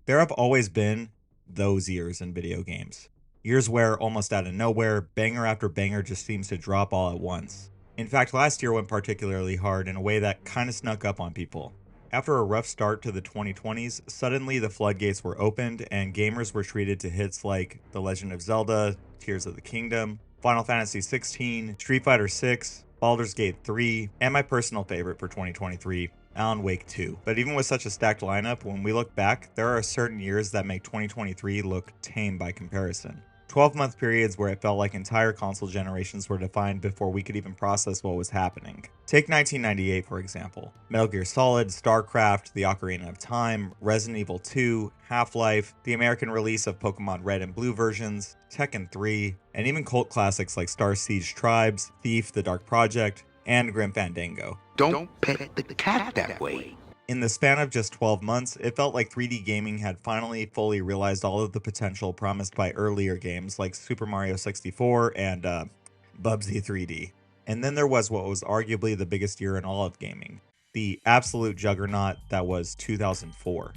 There have always been those years in video games. Years where, almost out of nowhere, banger after banger just seems to drop all at once. In fact, last year went particularly hard in a way that kinda snuck up on people. After a rough start to the 2020s, suddenly the floodgates were opened and gamers were treated to hits like The Legend of Zelda, Tears of the Kingdom, Final Fantasy XVI, Street Fighter VI, Baldur's Gate 3, and my personal favorite for 2023, Alan Wake 2. But even with such a stacked lineup, when we look back, there are certain years that make 2023 look tame by comparison. 12-month periods where it felt like entire console generations were defined before we could even process what was happening. Take 1998 for example. Metal Gear Solid, StarCraft, The Ocarina of Time, Resident Evil 2, Half-Life, the American release of Pokemon Red and Blue versions, Tekken 3, and even cult classics like Star Siege Tribes, Thief, The Dark Project, and Grim Fandango. Don't pet the cat that way. In the span of just 12 months, it felt like 3D gaming had finally fully realized all of the potential promised by earlier games like Super Mario 64 and Bubsy 3D. And then there was what was arguably the biggest year in all of gaming, the absolute juggernaut that was 2004.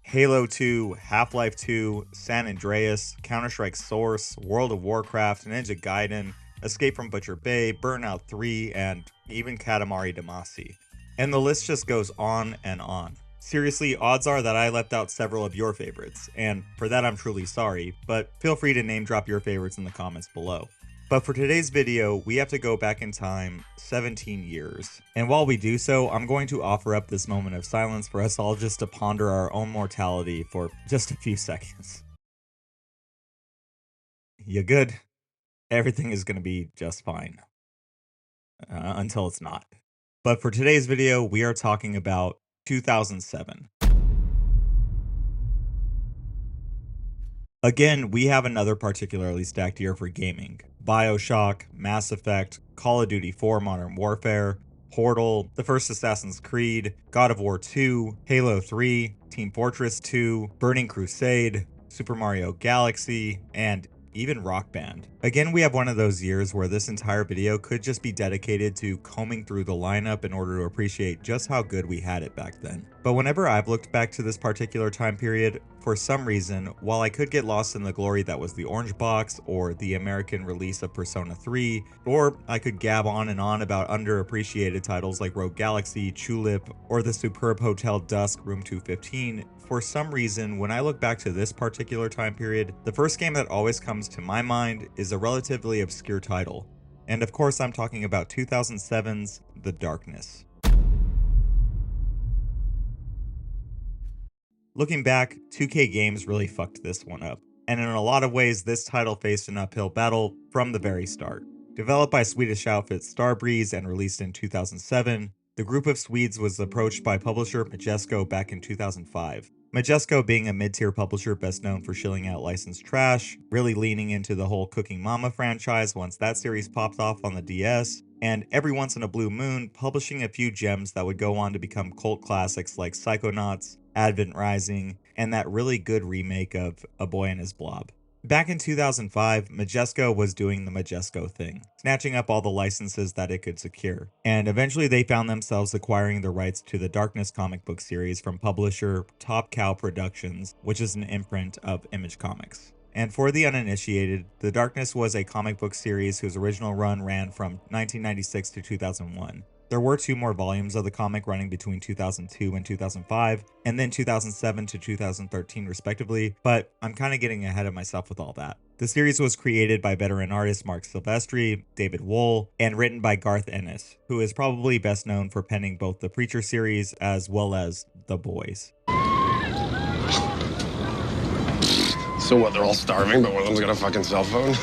Halo 2, Half-Life 2, San Andreas, Counter-Strike Source, World of Warcraft, Ninja Gaiden, Escape from Butcher Bay, Burnout 3, and even Katamari Damacy. And the list just goes on and on. Seriously, odds are that I left out several of your favorites, and for that I'm truly sorry, but feel free to name drop your favorites in the comments below. But for today's video, we have to go back in time 17 years. And while we do so, I'm going to offer up this moment of silence for us all just to ponder our own mortality for just a few seconds. You good? Everything is going to be just fine. Until it's not. But for today's video, we are talking about 2007. Again, we have another particularly stacked year for gaming. BioShock, Mass Effect, Call of Duty 4 Modern Warfare, Portal, the first Assassin's Creed, God of War 2, Halo 3, Team Fortress 2, Burning Crusade, Super Mario Galaxy, and even Rock Band. Again, we have one of those years where this entire video could just be dedicated to combing through the lineup in order to appreciate just how good we had it back then. But whenever I've looked back to this particular time period, for some reason, while I could get lost in the glory that was the Orange Box or the American release of Persona 3, or I could gab on and on about underappreciated titles like Rogue Galaxy, Tulip, or the superb Hotel Dusk Room 215, for some reason, when I look back to this particular time period, the first game that always comes to my mind is a relatively obscure title. And of course, I'm talking about 2007's The Darkness. Looking back, 2K Games really fucked this one up, and in a lot of ways this title faced an uphill battle from the very start. Developed by Swedish outfit Starbreeze and released in 2007, the group of Swedes was approached by publisher Majesco back in 2005. Majesco being a mid-tier publisher best known for shilling out licensed trash, really leaning into the whole Cooking Mama franchise once that series popped off on the DS, and every once in a blue moon publishing a few gems that would go on to become cult classics like Psychonauts, Advent Rising, and that really good remake of A Boy and His Blob. Back in 2005, Majesco was doing the Majesco thing, snatching up all the licenses that it could secure, and eventually they found themselves acquiring the rights to the Darkness comic book series from publisher Top Cow Productions, which is an imprint of Image Comics. And for the uninitiated, The Darkness was a comic book series whose original run ran from 1996 to 2001. There were 2 more volumes of the comic running between 2002 and 2005, and then 2007 to 2013 respectively, but I'm kind of getting ahead of myself with all that. The series was created by veteran artists Mark Silvestri, David Wohl, and written by Garth Ennis, who is probably best known for penning both the Preacher series as well as The Boys. So what, they're all starving, but one of them's got a fucking cell phone?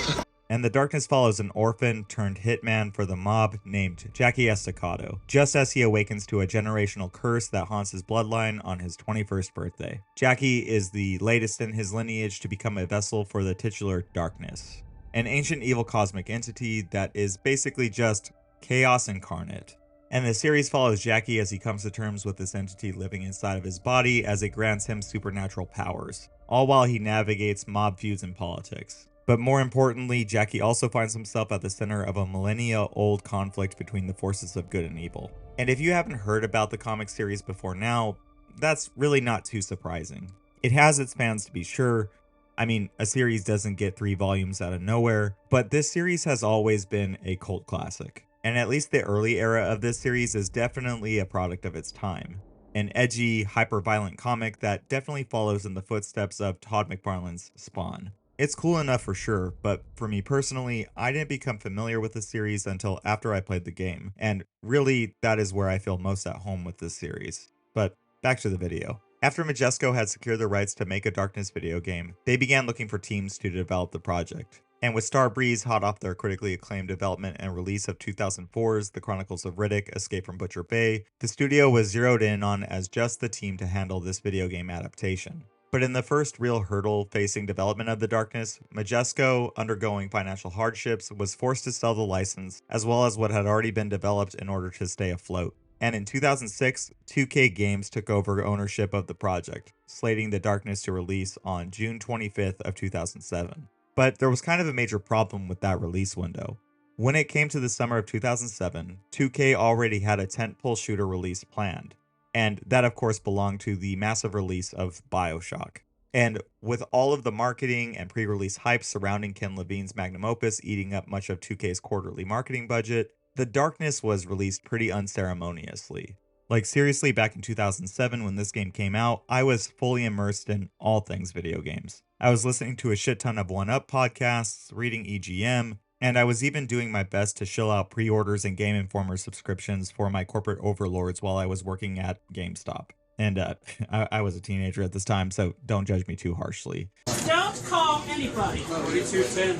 And The Darkness follows an orphan turned hitman for the mob named Jackie Estacado, just as he awakens to a generational curse that haunts his bloodline on his 21st birthday. Jackie is the latest in his lineage to become a vessel for the titular Darkness, an ancient evil cosmic entity that is basically just chaos incarnate. And the series follows Jackie as he comes to terms with this entity living inside of his body as it grants him supernatural powers, all while he navigates mob feuds and politics. But more importantly, Jackie also finds himself at the center of a millennia-old conflict between the forces of good and evil. And if you haven't heard about the comic series before now, that's really not too surprising. It has its fans to be sure. I mean, a series doesn't get 3 volumes out of nowhere, but this series has always been a cult classic. And at least the early era of this series is definitely a product of its time. An edgy, hyper-violent comic that definitely follows in the footsteps of Todd McFarlane's Spawn. It's cool enough for sure, but for me personally, I didn't become familiar with the series until after I played the game, and really, that is where I feel most at home with this series. But back to the video. After Majesco had secured the rights to make a Darkness video game, they began looking for teams to develop the project. And with Starbreeze hot off their critically acclaimed development and release of 2004's The Chronicles of Riddick: Escape from Butcher Bay, the studio was zeroed in on as just the team to handle this video game adaptation. But in the first real hurdle facing development of The Darkness, Majesco, undergoing financial hardships, was forced to sell the license, as well as what had already been developed in order to stay afloat. And in 2006, 2K Games took over ownership of the project, slating The Darkness to release on June 25th of 2007. But there was kind of a major problem with that release window. When it came to the summer of 2007, 2K already had a tentpole shooter release planned, and that of course belonged to the massive release of BioShock. And with all of the marketing and pre-release hype surrounding Ken Levine's magnum opus eating up much of 2K's quarterly marketing budget, The Darkness was released pretty unceremoniously. Like seriously, back in 2007 when this game came out, I was fully immersed in all things video games. I was listening to a shit ton of 1UP podcasts, reading EGM, and I was even doing my best to shill out pre-orders and Game Informer subscriptions for my corporate overlords while I was working at GameStop. And I was a teenager at this time, so don't judge me too harshly. Don't call anybody. 4210.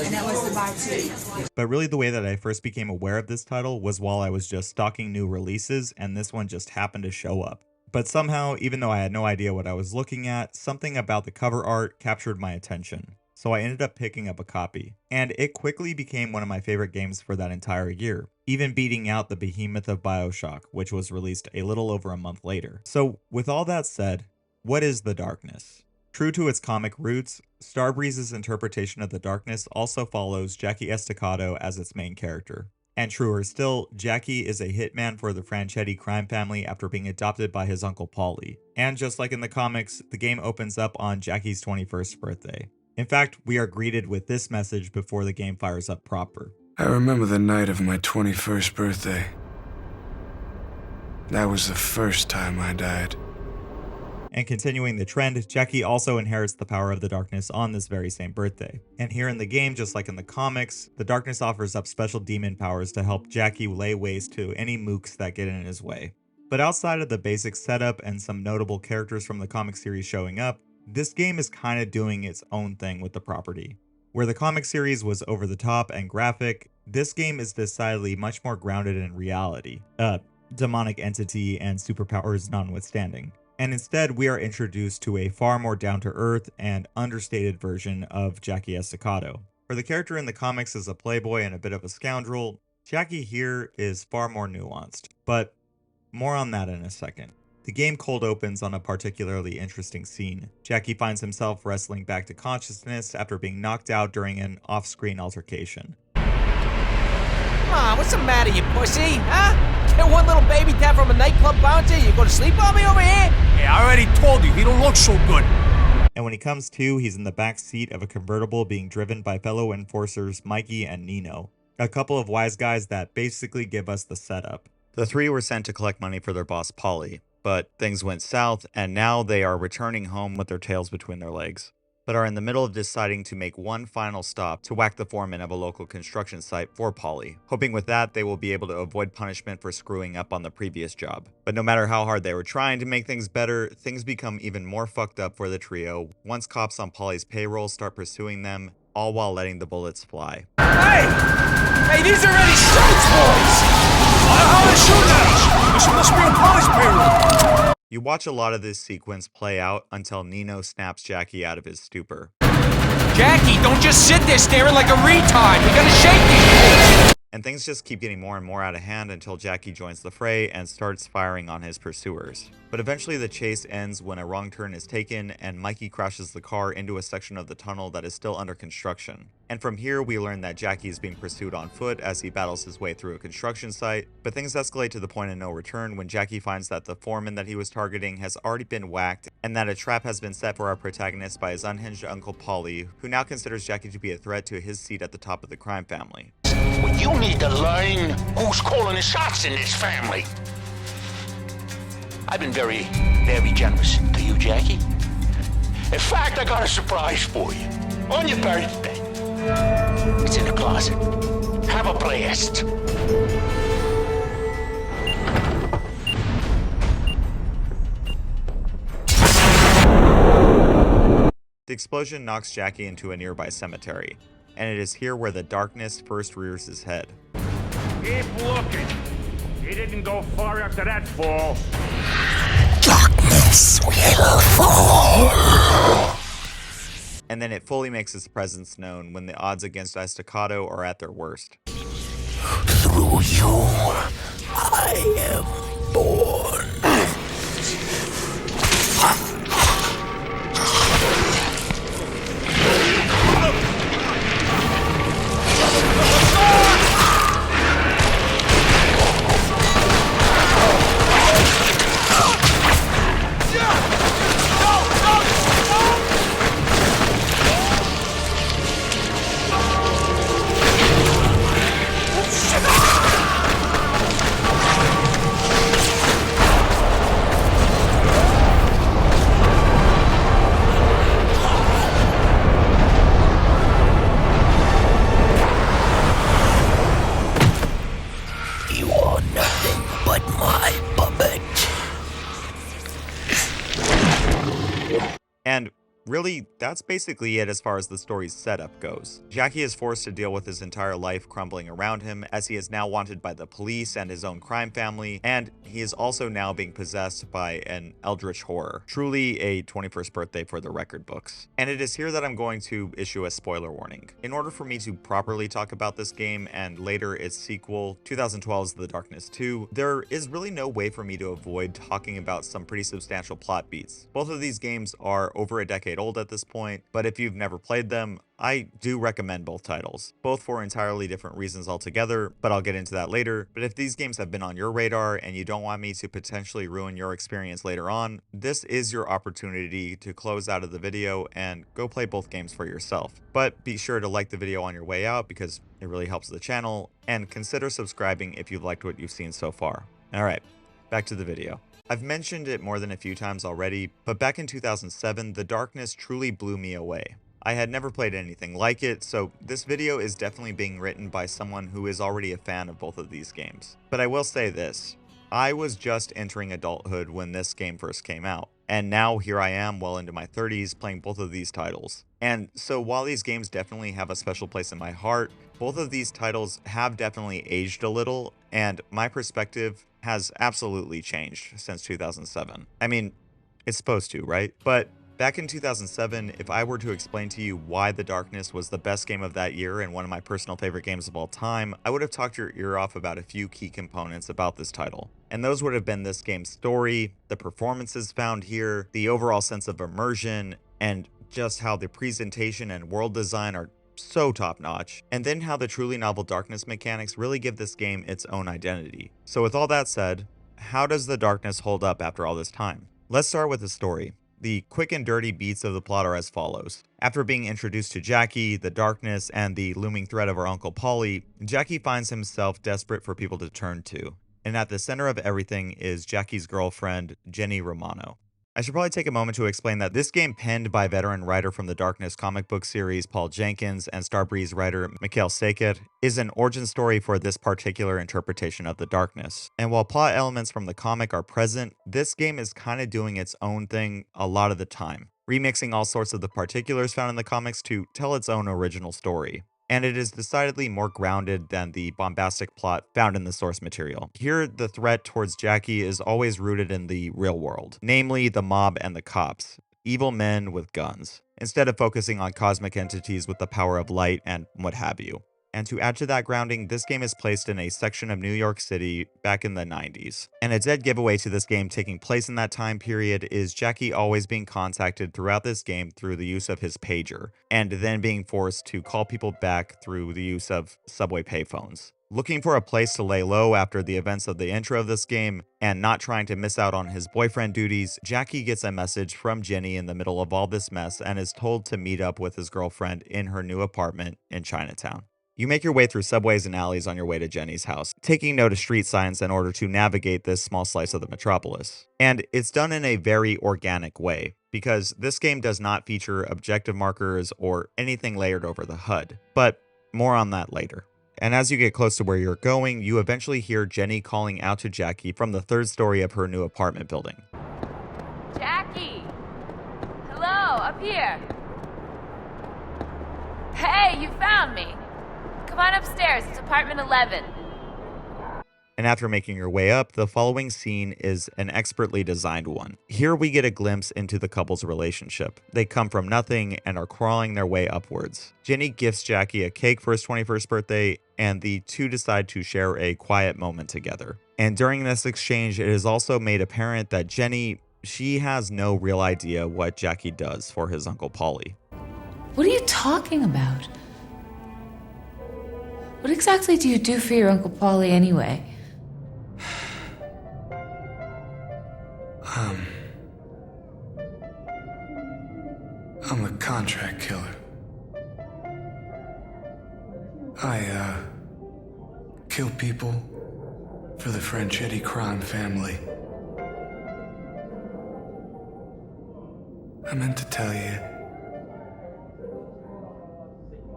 And that was the buy two. But really the way that I first became aware of this title was while I was just stalking new releases, and this one just happened to show up. But somehow, even though I had no idea what I was looking at, something about the cover art captured my attention. So I ended up picking up a copy. And it quickly became one of my favorite games for that entire year, even beating out the behemoth of BioShock, which was released a little over a month later. So with all that said, what is The Darkness? True to its comic roots, Starbreeze's interpretation of The Darkness also follows Jackie Estacado as its main character. And truer still, Jackie is a hitman for the Franchetti crime family after being adopted by his uncle Paulie. And just like in the comics, the game opens up on Jackie's 21st birthday. In fact, we are greeted with this message before the game fires up proper. I remember the night of my 21st birthday. That was the first time I died. And continuing the trend, Jackie also inherits the power of the Darkness on this very same birthday. And here in the game, just like in the comics, the Darkness offers up special demon powers to help Jackie lay waste to any mooks that get in his way. But outside of the basic setup and some notable characters from the comic series showing up, this game is kind of doing its own thing with the property. Where the comic series was over the top and graphic, this game is decidedly much more grounded in reality, demonic entity and superpowers notwithstanding. And instead, we are introduced to a far more down-to-earth and understated version of Jackie Estacado. Where the character in the comics is a playboy and a bit of a scoundrel, Jackie here is far more nuanced. But more on that in a second. The game cold opens on a particularly interesting scene. Jackie finds himself wrestling back to consciousness after being knocked out during an off-screen altercation. Come on, what's the matter, you pussy? Huh? Get one little baby dad from a nightclub bouncer? You gonna sleep on me over here? Hey, I already told you, he don't look so good. And when he comes to, he's in the back seat of a convertible being driven by fellow enforcers Mikey and Nino, a couple of wise guys that basically give us the setup. The three were sent to collect money for their boss Paulie, but things went south and now they are returning home with their tails between their legs, but are in the middle of deciding to make one final stop to whack the foreman of a local construction site for Paulie, hoping with that they will be able to avoid punishment for screwing up on the previous job. But no matter how hard they were trying to make things better, things become even more fucked up for the trio once cops on Paulie's payroll start pursuing them, all while letting the bullets fly. Hey, these are already Strokes boys! How are they shooting at us? This must be on Polly's payroll. You watch a lot of this sequence play out until Nino snaps Jackie out of his stupor. Jackie, don't just sit there staring like a retard. We gotta shake you. and things just keep getting more and more out of hand until Jackie joins the fray and starts firing on his pursuers. But eventually the chase ends when a wrong turn is taken and Mikey crashes the car into a section of the tunnel that is still under construction. And from here we learn that Jackie is being pursued on foot as he battles his way through a construction site, but things escalate to the point of no return when Jackie finds that the foreman that he was targeting has already been whacked and that a trap has been set for our protagonist by his unhinged Uncle Paulie, who now considers Jackie to be a threat to his seat at the top of the crime family. Well, you need to learn who's calling the shots in this family. I've been very, very generous to you, Jackie. In fact, I got a surprise for you on your birthday. It's in the closet. Have a blast. The explosion knocks Jackie into a nearby cemetery, and it is here where the darkness first rears his head. Keep looking. He didn't go far after that fall. Darkness will fall. And then it fully makes its presence known when the odds against Estacado are at their worst. Through you, I am born. You are nothing but my puppet. And really, that's basically it as far as the story's setup goes. Jackie is forced to deal with his entire life crumbling around him as he is now wanted by the police and his own crime family, and he is also now being possessed by an eldritch horror. Truly a 21st birthday for the record books. And it is here that I'm going to issue a spoiler warning. In order for me to properly talk about this game and later its sequel, 2012's The Darkness 2, there is really no way for me to avoid talking about some pretty substantial plot beats. Both of these games are over a decade old at this point, but if you've never played them, I do recommend both titles, both for entirely different reasons altogether, but I'll get into that later. But if these games have been on your radar and you don't want me to potentially ruin your experience later on, this is your opportunity to close out of the video and go play both games for yourself. But be sure to like the video on your way out because it really helps the channel, and consider subscribing if you've liked what you've seen so far. Alright, back to the video. I've mentioned it more than a few times already, but back in 2007, The Darkness truly blew me away. I had never played anything like it, so this video is definitely being written by someone who is already a fan of both of these games. But I will say this, I was just entering adulthood when this game first came out, and now here I am well into my 30s playing both of these titles. And so while these games definitely have a special place in my heart, both of these titles have definitely aged a little, and my perspective has absolutely changed since 2007. I mean, it's supposed to, right? But back in 2007, if I were to explain to you why The Darkness was the best game of that year and one of my personal favorite games of all time, I would have talked your ear off about a few key components about this title. And those would have been this game's story, the performances found here, the overall sense of immersion, and just how the presentation and world design are so top-notch, and then how the truly novel darkness mechanics really give this game its own identity. So with all that said, how does The Darkness hold up after all this time? Let's start with the story. The quick and dirty beats of the plot are as follows. After being introduced to Jackie, the darkness, and the looming threat of our Uncle Paulie, Jackie finds himself desperate for people to turn to. And at the center of everything is Jackie's girlfriend, Jenny Romano. I should probably take a moment to explain that this game, penned by veteran writer from the Darkness comic book series Paul Jenkins and Starbreeze writer Mikhail Saket, is an origin story for this particular interpretation of the Darkness. And while plot elements from the comic are present, this game is kind of doing its own thing a lot of the time, remixing all sorts of the particulars found in the comics to tell its own original story. And it is decidedly more grounded than the bombastic plot found in the source material. Here, the threat towards Jackie is always rooted in the real world, namely the mob and the cops, evil men with guns, instead of focusing on cosmic entities with the power of light and what have you. And to add to that grounding, this game is placed in a section of New York City back in the 90s. And a dead giveaway to this game taking place in that time period is Jackie always being contacted throughout this game through the use of his pager, and then being forced to call people back through the use of subway payphones. Looking for a place to lay low after the events of the intro of this game, and not trying to miss out on his boyfriend duties, Jackie gets a message from Jenny in the middle of all this mess and is told to meet up with his girlfriend in her new apartment in Chinatown. You make your way through subways and alleys on your way to Jenny's house, taking note of street signs in order to navigate this small slice of the metropolis. And it's done in a very organic way, because this game does not feature objective markers or anything layered over the HUD, but more on that later. And as you get close to where you're going, you eventually hear Jenny calling out to Jackie from the third story of her new apartment building. Jackie! Hello, up here. Hey, you found me. Come on upstairs, it's apartment 11. And after making your way up, the following scene is an expertly designed one. Here we get a glimpse into the couple's relationship. They come from nothing and are crawling their way upwards. Jenny gifts Jackie a cake for his 21st birthday, and the two decide to share a quiet moment together. And during this exchange, it is also made apparent that Jenny, she has no real idea what Jackie does for his Uncle Paulie. What are you talking about? What exactly do you do for your Uncle Paulie anyway? I'm a contract killer. I, kill people for the Franchetti crime family. I meant to tell you.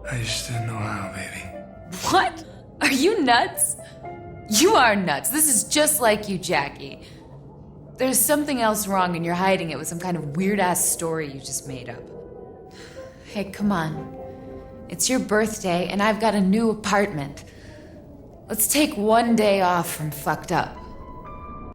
I just didn't know how, baby. What? Are you nuts? You are nuts. This is just like you, Jackie. There's something else wrong and you're hiding it with some kind of weird-ass story you just made up. Hey, come on. It's your birthday and I've got a new apartment. Let's take one day off from fucked up.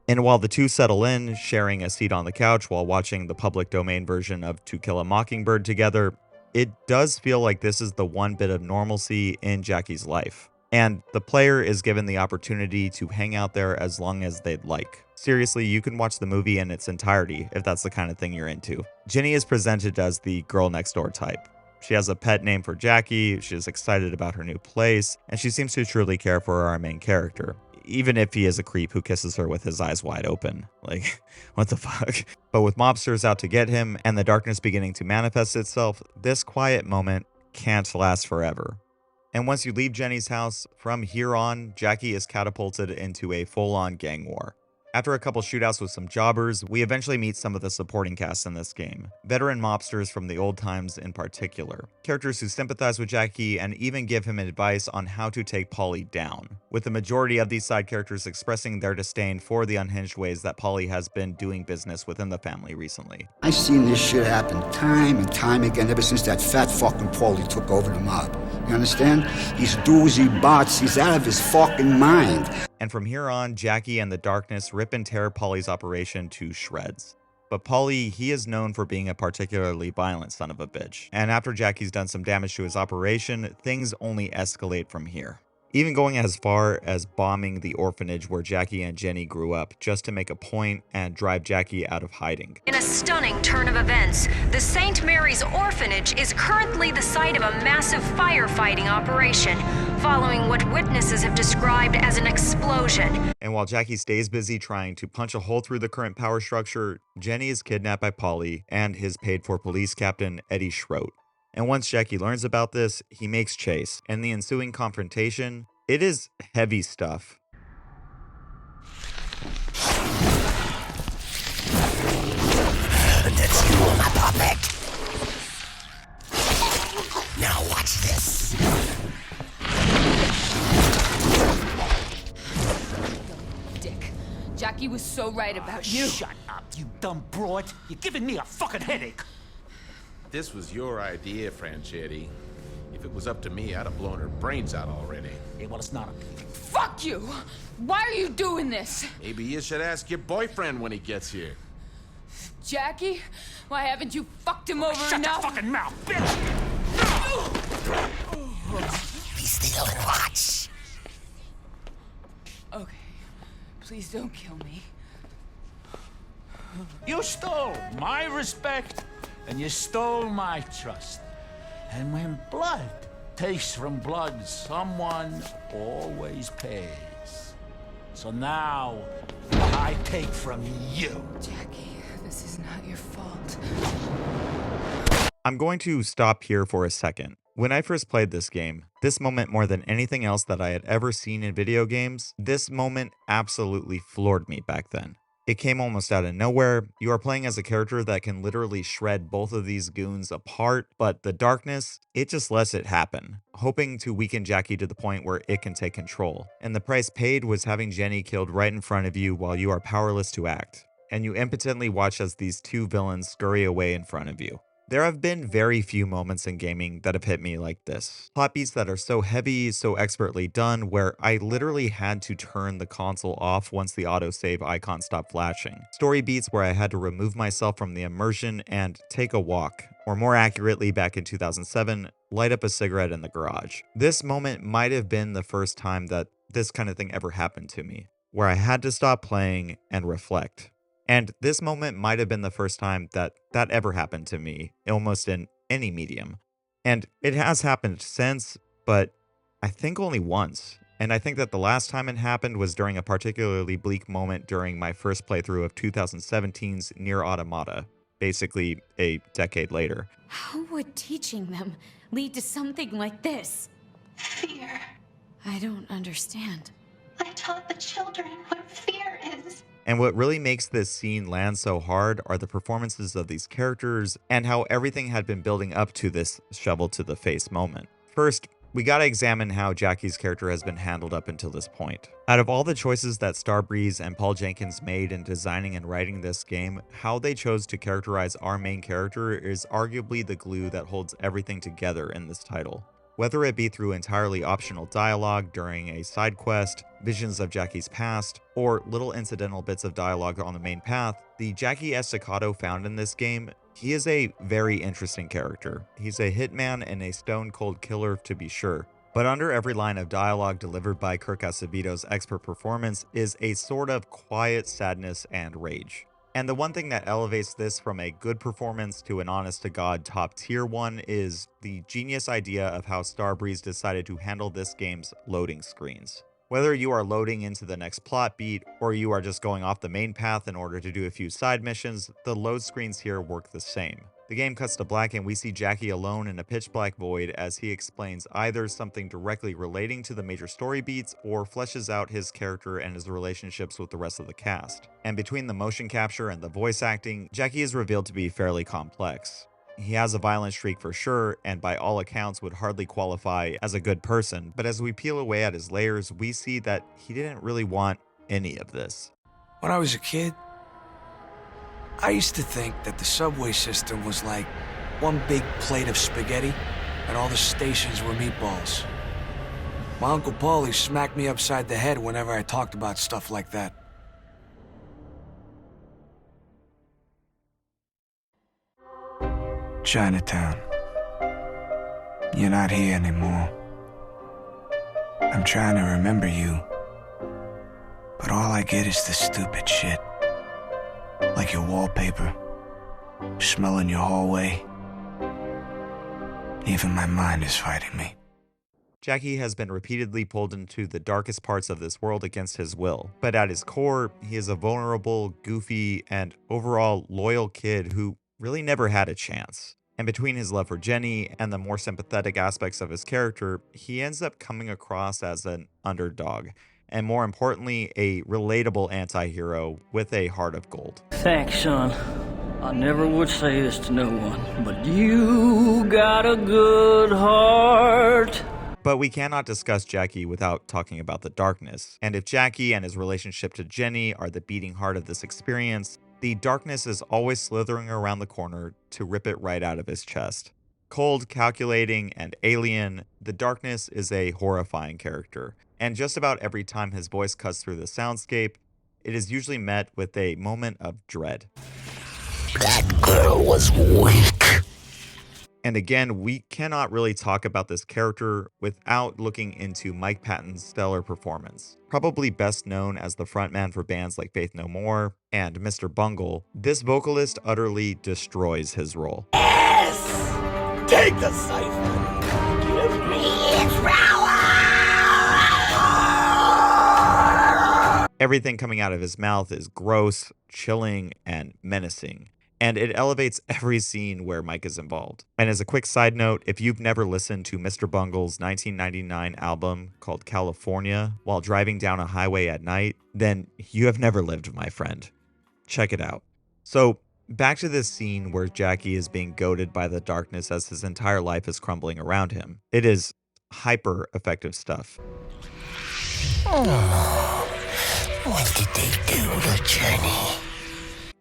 And while the two settle in, sharing a seat on the couch while watching the public domain version of To Kill a Mockingbird together, it does feel like this is the one bit of normalcy in Jackie's life. And the player is given the opportunity to hang out there as long as they'd like. Seriously, you can watch the movie in its entirety if that's the kind of thing you're into. Jenny is presented as the girl next door type. She has a pet name for Jackie, she is excited about her new place, and she seems to truly care for our main character. Even if he is a creep who kisses her with his eyes wide open. Like, what the fuck? But with mobsters out to get him and the darkness beginning to manifest itself, this quiet moment can't last forever. And once you leave Jenny's house, from here on, Jackie is catapulted into a full-on gang war. After a couple shootouts with some jobbers, we eventually meet some of the supporting cast in this game. Veteran mobsters from the old times in particular. Characters who sympathize with Jackie and even give him advice on how to take Paulie down. With the majority of these side characters expressing their disdain for the unhinged ways that Paulie has been doing business within the family recently. I've seen this shit happen time and time again ever since that fat fucking Paulie took over the mob. You understand? He's doozy bots, he's out of his fucking mind. And from here on, Jackie and the Darkness rip and tear Paulie's operation to shreds. But Paulie, he is known for being a particularly violent son of a bitch. And after Jackie's done some damage to his operation, things only escalate from here. Even going as far as bombing the orphanage where Jackie and Jenny grew up just to make a point and drive Jackie out of hiding. In a stunning turn of events, the St. Mary's Orphanage is currently the site of a massive firefighting operation, following what witnesses have described as an explosion. And while Jackie stays busy trying to punch a hole through the current power structure, Jenny is kidnapped by Paulie and his paid-for police captain, Eddie Schroet. And once Jackie learns about this, he makes chase. And the ensuing confrontation, it is heavy stuff. That's you, my puppet. Now watch this. Dick, Jackie was so right about you. Shut up, you dumb broad. You're giving me a fucking headache. This was your idea, Franchetti. If it was up to me, I'd have blown her brains out already. Yeah, well, it's not. Fuck you! Why are you doing this? Maybe you should ask your boyfriend when he gets here. Jackie? Why haven't you fucked him over Shut enough? your fucking mouth, bitch! These still watch. Okay. Please don't kill me. You stole my respect, and you stole my trust. And when blood takes from blood, someone always pays. So now, I take from you. Jackie, this is not your fault. I'm going to stop here for a second. When I first played this game, this moment more than anything else that I had ever seen in video games, this moment absolutely floored me back then. It came almost out of nowhere. You are playing as a character that can literally shred both of these goons apart, but the darkness, it just lets it happen, hoping to weaken Jackie to the point where it can take control. And the price paid was having Jenny killed right in front of you while you are powerless to act. And you impotently watch as these two villains scurry away in front of you. There have been very few moments in gaming that have hit me like this. Plot beats that are so heavy, so expertly done, where I literally had to turn the console off once the autosave icon stopped flashing. Story beats where I had to remove myself from the immersion and take a walk, or more accurately back in 2007, light up a cigarette in the garage. This moment might have been the first time that this kind of thing ever happened to me, where I had to stop playing and reflect. And this moment might have been the first time that that ever happened to me, almost in any medium. And it has happened since, but I think only once. And I think that the last time it happened was during a particularly bleak moment during my first playthrough of 2017's Nier Automata, basically a decade later. How would teaching them lead to something like this? Fear. I don't understand. I taught the children what fear is. And what really makes this scene land so hard are the performances of these characters and how everything had been building up to this shovel to the face moment. First, we gotta examine how Jackie's character has been handled up until this point. Out of all the choices that Starbreeze and Paul Jenkins made in designing and writing this game, how they chose to characterize our main character is arguably the glue that holds everything together in this title. Whether it be through entirely optional dialogue during a side quest, visions of Jackie's past, or little incidental bits of dialogue on the main path, the Jackie Estacado found in this game, he is a very interesting character. He's a hitman and a stone-cold killer to be sure, but under every line of dialogue delivered by Kirk Acevedo's expert performance is a sort of quiet sadness and rage. And the one thing that elevates this from a good performance to an honest-to-God top-tier one is the genius idea of how Starbreeze decided to handle this game's loading screens. Whether you are loading into the next plot beat, or you are just going off the main path in order to do a few side missions, the load screens here work the same. The game cuts to black and we see Jackie alone in a pitch black void as he explains either something directly relating to the major story beats or fleshes out his character and his relationships with the rest of the cast. And between the motion capture and the voice acting, Jackie is revealed to be fairly complex. He has a violent streak for sure, and by all accounts would hardly qualify as a good person, but as we peel away at his layers, we see that he didn't really want any of this. When I was a kid, I used to think that the subway system was like one big plate of spaghetti and all the stations were meatballs. My Uncle Paulie smacked me upside the head whenever I talked about stuff like that. Chinatown. You're not here anymore. I'm trying to remember you, but all I get is this stupid shit. Like your wallpaper, smell in your hallway. Even my mind is fighting me. Jackie has been repeatedly pulled into the darkest parts of this world against his will, but at his core, he is a vulnerable, goofy, and overall loyal kid who really never had a chance. And between his love for Jenny and the more sympathetic aspects of his character, he ends up coming across as an underdog, and more importantly, a relatable anti-hero with a heart of gold. Thanks, son. I never would say this to no one, but you got a good heart. But we cannot discuss Jackie without talking about the darkness. And if Jackie and his relationship to Jenny are the beating heart of this experience, the darkness is always slithering around the corner to rip it right out of his chest. Cold, calculating, and alien, the darkness is a horrifying character. And just about every time his voice cuts through the soundscape, it is usually met with a moment of dread. That girl was weak. And again, we cannot really talk about this character without looking into Mike Patton's stellar performance. Probably best known as the frontman for bands like Faith No More and Mr. Bungle, this vocalist utterly destroys his role. Yes! Take the siphon! Give me its power! Everything coming out of his mouth is gross, chilling, and menacing. And it elevates every scene where Mike is involved. And as a quick side note, if you've never listened to Mr. Bungle's 1999 album called California while driving down a highway at night, then you have never lived, my friend. Check it out. So, back to this scene where Jackie is being goaded by the darkness as his entire life is crumbling around him. It is hyper effective stuff. Oh, what did they do to Jenny?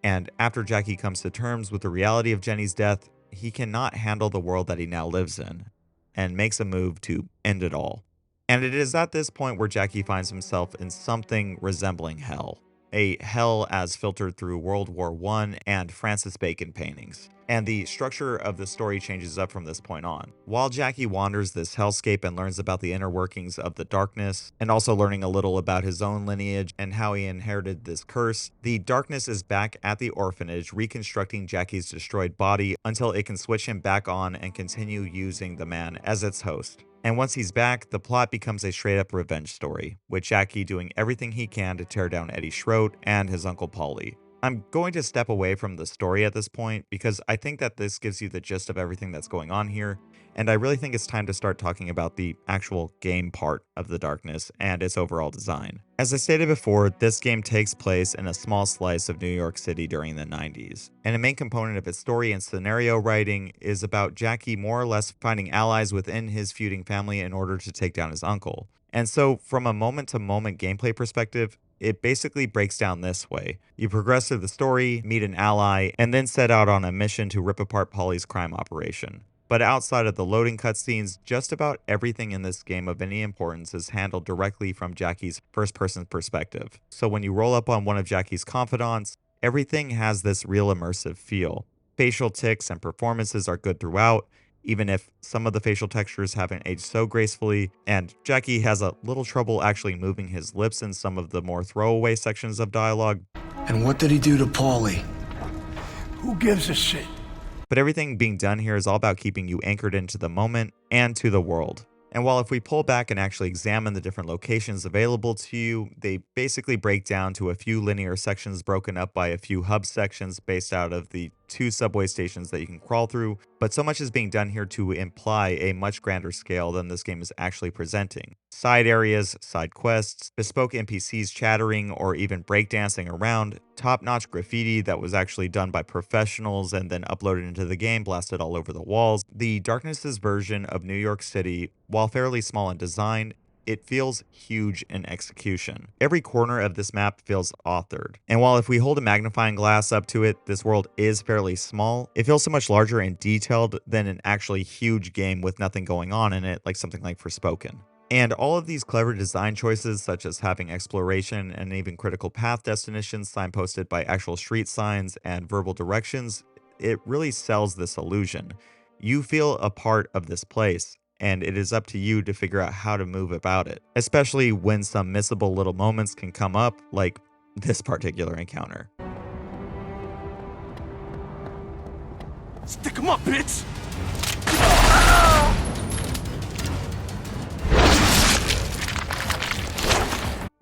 And after Jackie comes to terms with the reality of Jenny's death, he cannot handle the world that he now lives in and makes a move to end it all. And it is at this point where Jackie finds himself in something resembling hell. A hell as filtered through World War I and Francis Bacon paintings. And the structure of the story changes up from this point on. While Jackie wanders this hellscape and learns about the inner workings of the darkness, and also learning a little about his own lineage and how he inherited this curse, the darkness is back at the orphanage reconstructing Jackie's destroyed body until it can switch him back on and continue using the man as its host. And once he's back, the plot becomes a straight-up revenge story, with Jackie doing everything he can to tear down Eddie Schroet and his Uncle Paulie. I'm going to step away from the story at this point because I think that this gives you the gist of everything that's going on here, and I really think it's time to start talking about the actual game part of The Darkness and its overall design. As I stated before, this game takes place in a small slice of New York City during the 90s, and a main component of its story and scenario writing is about Jackie more or less finding allies within his feuding family in order to take down his uncle. And so, from a moment-to-moment gameplay perspective, it basically breaks down this way. You progress through the story, meet an ally, and then set out on a mission to rip apart Paulie's crime operation. But outside of the loading cutscenes, just about everything in this game of any importance is handled directly from Jackie's first-person perspective. So when you roll up on one of Jackie's confidants, everything has this real immersive feel. Facial tics and performances are good throughout, even if some of the facial textures haven't aged so gracefully, and Jackie has a little trouble actually moving his lips in some of the more throwaway sections of dialogue. And what did he do to Paulie? Who gives a shit? But everything being done here is all about keeping you anchored into the moment and to the world. And while if we pull back and actually examine the different locations available to you, they basically break down to a few linear sections broken up by a few hub sections based out of the 2 subway stations that you can crawl through, but so much is being done here to imply a much grander scale than this game is actually presenting. Side areas, side quests, bespoke NPCs chattering or even breakdancing around, top-notch graffiti that was actually done by professionals and then uploaded into the game, blasted all over the walls. The Darkness's version of New York City, while fairly small in design, it feels huge in execution. Every corner of this map feels authored. And while if we hold a magnifying glass up to it, this world is fairly small, it feels so much larger and detailed than an actually huge game with nothing going on in it, like something like Forspoken. And all of these clever design choices, such as having exploration and even critical path destinations signposted by actual street signs and verbal directions, it really sells this illusion. You feel a part of this place, and it is up to you to figure out how to move about it, especially when some missable little moments can come up, like this particular encounter. Stick 'em up, bitch!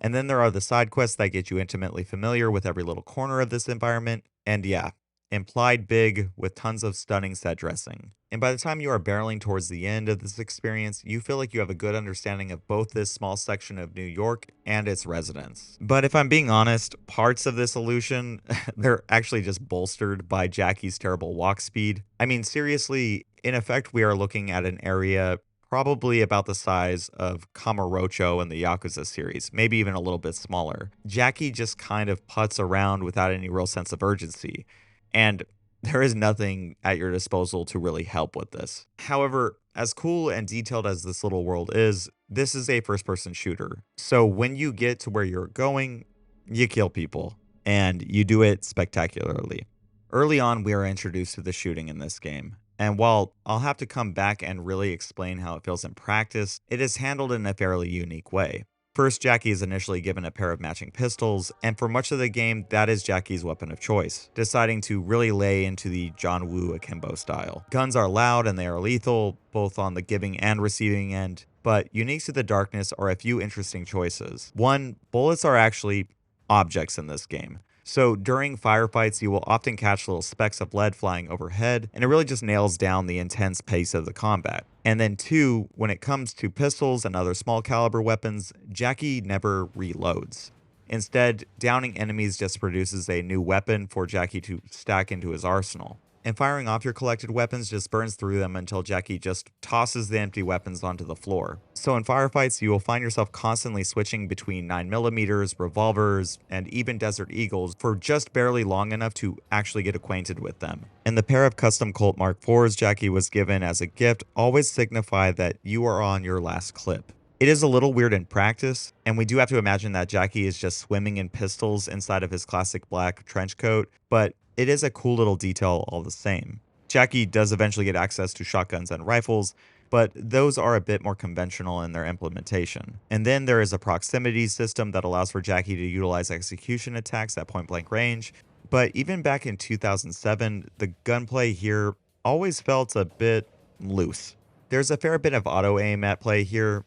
And then there are the side quests that get you intimately familiar with every little corner of this environment, and yeah, implied big with tons of stunning set dressing. And by the time you are barreling towards the end of this experience, you feel like you have a good understanding of both this small section of New York and its residents. But if I'm being honest, parts of this illusion, they're actually just bolstered by Jackie's terrible walk speed. I mean, seriously, in effect, we are looking at an area probably about the size of Kamurocho in the Yakuza series, maybe even a little bit smaller. Jackie just kind of putts around without any real sense of urgency, and there is nothing at your disposal to really help with this. However, as cool and detailed as this little world is, this is a first-person shooter. So when you get to where you're going, you kill people, and you do it spectacularly. Early on, we are introduced to the shooting in this game. And while I'll have to come back and really explain how it feels in practice, it is handled in a fairly unique way. First, Jackie is initially given a pair of matching pistols, and for much of the game, that is Jackie's weapon of choice, deciding to really lay into the John Woo akimbo style. Guns are loud and they are lethal, both on the giving and receiving end, but unique to the darkness are a few interesting choices. One, bullets are actually objects in this game. So during firefights, you will often catch little specks of lead flying overhead, and it really just nails down the intense pace of the combat. And then two, when it comes to pistols and other small caliber weapons, Jackie never reloads. Instead, downing enemies just produces a new weapon for Jackie to stack into his arsenal. And firing off your collected weapons just burns through them until Jackie just tosses the empty weapons onto the floor. So in firefights, you will find yourself constantly switching between 9mm, revolvers, and even Desert Eagles for just barely long enough to actually get acquainted with them. And the pair of custom Colt Mark IVs Jackie was given as a gift always signify that you are on your last clip. It is a little weird in practice, and we do have to imagine that Jackie is just swimming in pistols inside of his classic black trench coat, but it is a cool little detail all the same. Jackie does eventually get access to shotguns and rifles, but those are a bit more conventional in their implementation. And then there is a proximity system that allows for Jackie to utilize execution attacks at point blank range, but even back in 2007, the gunplay here always felt a bit loose. There's a fair bit of auto aim at play here,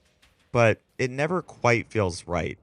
but it never quite feels right.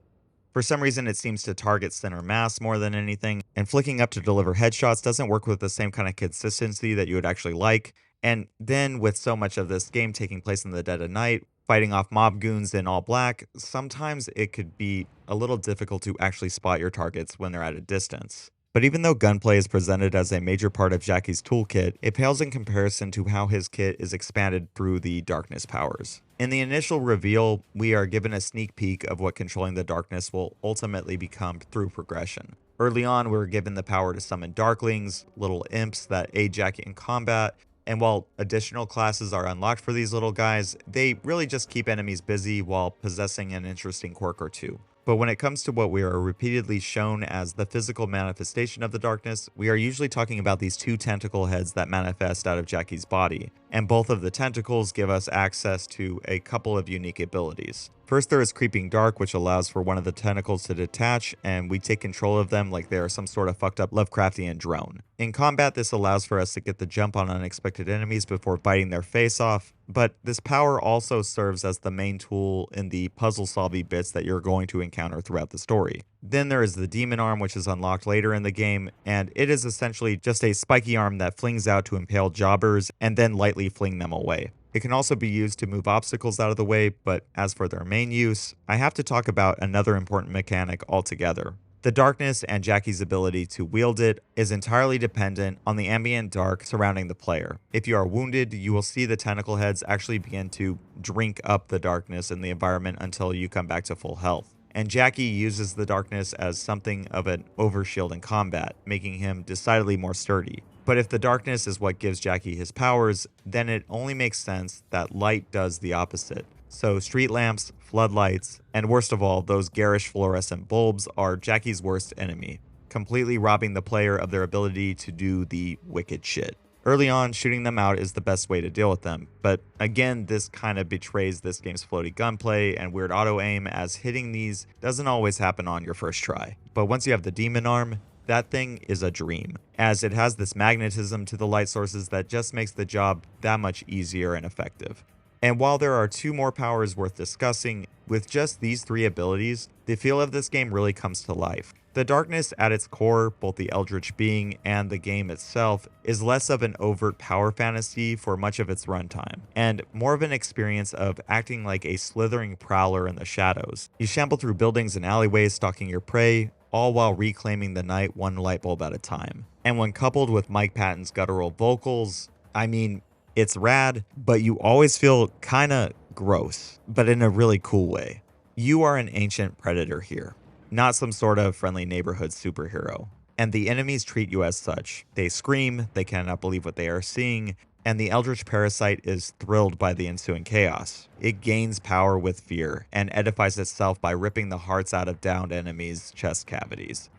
For some reason, it seems to target center mass more than anything, and flicking up to deliver headshots doesn't work with the same kind of consistency that you would actually like. And then, with so much of this game taking place in the dead of night, fighting off mob goons in all black, sometimes it could be a little difficult to actually spot your targets when they're at a distance. But even though gunplay is presented as a major part of Jackie's toolkit, it pales in comparison to how his kit is expanded through the darkness powers. In the initial reveal, we are given a sneak peek of what controlling the darkness will ultimately become through progression. Early on, we're given the power to summon darklings, little imps that aid Jackie in combat, and while additional classes are unlocked for these little guys, they really just keep enemies busy while possessing an interesting quirk or two. But when it comes to what we are repeatedly shown as the physical manifestation of the darkness, we are usually talking about these two tentacle heads that manifest out of Jackie's body, and both of the tentacles give us access to a couple of unique abilities. First, there is Creeping Dark, which allows for one of the tentacles to detach, and we take control of them like they are some sort of fucked up Lovecraftian drone. In combat, this allows for us to get the jump on unexpected enemies before biting their face off, but this power also serves as the main tool in the puzzle-solving bits that you're going to encounter throughout the story. Then there is the Demon Arm, which is unlocked later in the game, and it is essentially just a spiky arm that flings out to impale jobbers and then lightly fling them away. It can also be used to move obstacles out of the way, but as for their main use, I have to talk about another important mechanic altogether. The darkness and Jackie's ability to wield it is entirely dependent on the ambient dark surrounding the player. If you are wounded, you will see the tentacle heads actually begin to drink up the darkness in the environment until you come back to full health. And Jackie uses the darkness as something of an overshield in combat, making him decidedly more sturdy. But if the darkness is what gives Jackie his powers, then it only makes sense that light does the opposite. So street lamps, floodlights, and worst of all, those garish fluorescent bulbs are Jackie's worst enemy, completely robbing the player of their ability to do the wicked shit. Early on, shooting them out is the best way to deal with them, but again, this kind of betrays this game's floaty gunplay and weird auto-aim, as hitting these doesn't always happen on your first try. But once you have the Demon Arm, that thing is a dream, as it has this magnetism to the light sources that just makes the job that much easier and effective. And while there are two more powers worth discussing, with just these three abilities, the feel of this game really comes to life. The darkness at its core, both the Eldritch being and the game itself, is less of an overt power fantasy for much of its runtime, and more of an experience of acting like a slithering prowler in the shadows. You shamble through buildings and alleyways stalking your prey, all while reclaiming the night one light bulb at a time. And when coupled with Mike Patton's guttural vocals, I mean, it's rad, but you always feel kinda gross, but in a really cool way. You are an ancient predator here, not some sort of friendly neighborhood superhero. And the enemies treat you as such. They scream, they cannot believe what they are seeing, and the Eldritch Parasite is thrilled by the ensuing chaos. It gains power with fear, and edifies itself by ripping the hearts out of downed enemies' chest cavities.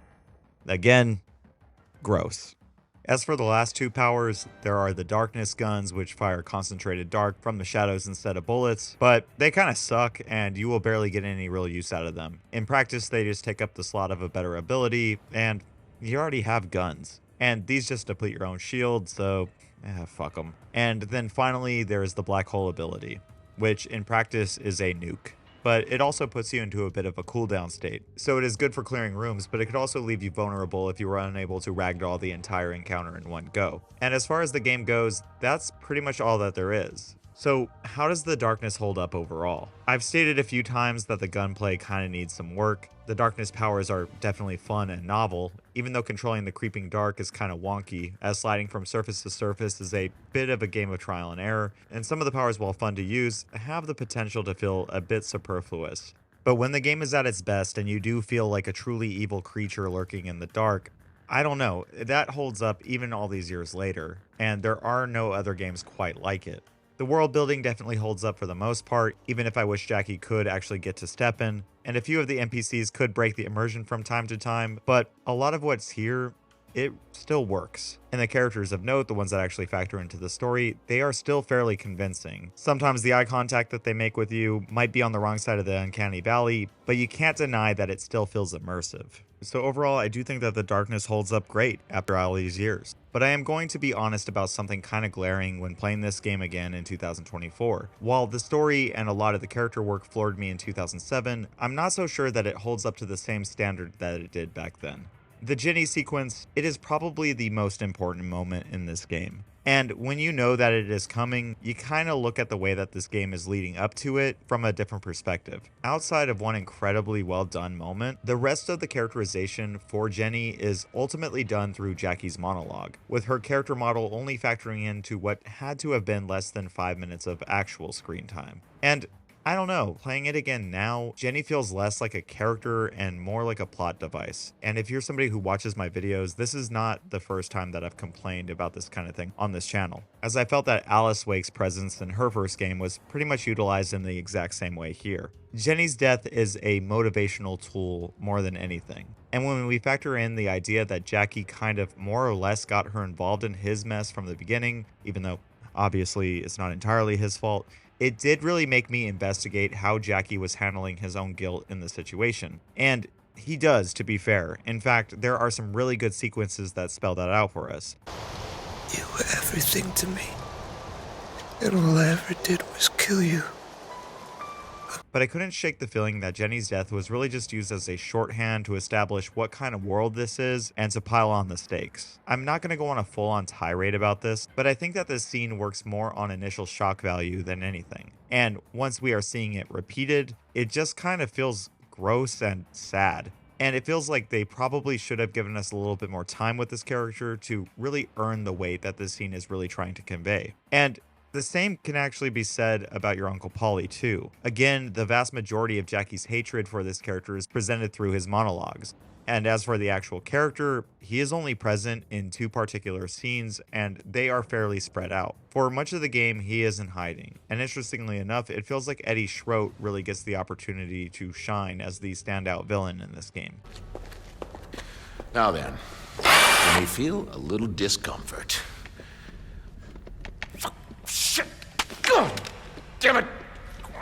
Again, gross. As for the last two powers, there are the darkness guns, which fire concentrated dark from the shadows instead of bullets, but they kind of suck and you will barely get any real use out of them. In practice, they just take up the slot of a better ability, and you already have guns. And these just deplete your own shield, so fuck them. And then finally, there's the black hole ability, which in practice is a nuke. But it also puts you into a bit of a cooldown state. So it is good for clearing rooms, but it could also leave you vulnerable if you were unable to ragdoll the entire encounter in one go. And as far as the game goes, that's pretty much all that there is. So how does the darkness hold up overall? I've stated a few times that the gunplay kind of needs some work. The darkness powers are definitely fun and novel, even though controlling the creeping dark is kind of wonky, as sliding from surface to surface is a bit of a game of trial and error, and some of the powers, while fun to use, have the potential to feel a bit superfluous. But when the game is at its best and you do feel like a truly evil creature lurking in the dark, I don't know, that holds up even all these years later, and there are no other games quite like it. The world building definitely holds up for the most part, even if I wish Jackie could actually get to step in, and a few of the NPCs could break the immersion from time to time, but a lot of what's here, it still works. And the characters of note, the ones that actually factor into the story, they are still fairly convincing. Sometimes the eye contact that they make with you might be on the wrong side of the uncanny valley, but you can't deny that it still feels immersive. So overall, I do think that the darkness holds up great after all these years. But I am going to be honest about something kind of glaring when playing this game again in 2024. While the story and a lot of the character work floored me in 2007, I'm not so sure that it holds up to the same standard that it did back then. The Jenny sequence, it is probably the most important moment in this game. And when you know that it is coming, you kind of look at the way that this game is leading up to it from a different perspective. Outside of one incredibly well done moment, the rest of the characterization for Jenny is ultimately done through Jackie's monologue, with her character model only factoring into what had to have been less than 5 minutes of actual screen time. And I don't know, playing it again now, Jenny feels less like a character and more like a plot device. And if you're somebody who watches my videos, this is not the first time that I've complained about this kind of thing on this channel, as I felt that Alice Wake's presence in her first game was pretty much utilized in the exact same way here. Jenny's death is a motivational tool more than anything. And when we factor in the idea that Jackie kind of more or less got her involved in his mess from the beginning, even though obviously it's not entirely his fault, it did really make me investigate how Jackie was handling his own guilt in the situation. And he does, to be fair. In fact, there are some really good sequences that spell that out for us. You were everything to me, and all I ever did was kill you. But I couldn't shake the feeling that Jenny's death was really just used as a shorthand to establish what kind of world this is and to pile on the stakes. I'm not going to go on a full-on tirade about this, but I think that this scene works more on initial shock value than anything. And once we are seeing it repeated, it just kind of feels gross and sad. And it feels like they probably should have given us a little bit more time with this character to really earn the weight that this scene is really trying to convey. And the same can actually be said about your Uncle Paulie too. Again, the vast majority of Jackie's hatred for this character is presented through his monologues. And as for the actual character, he is only present in 2 particular scenes, and they are fairly spread out. For much of the game, he is in hiding. And interestingly enough, it feels like Eddie Schroet really gets the opportunity to shine as the standout villain in this game. Now then, you may feel a little discomfort. Shit! God damn it!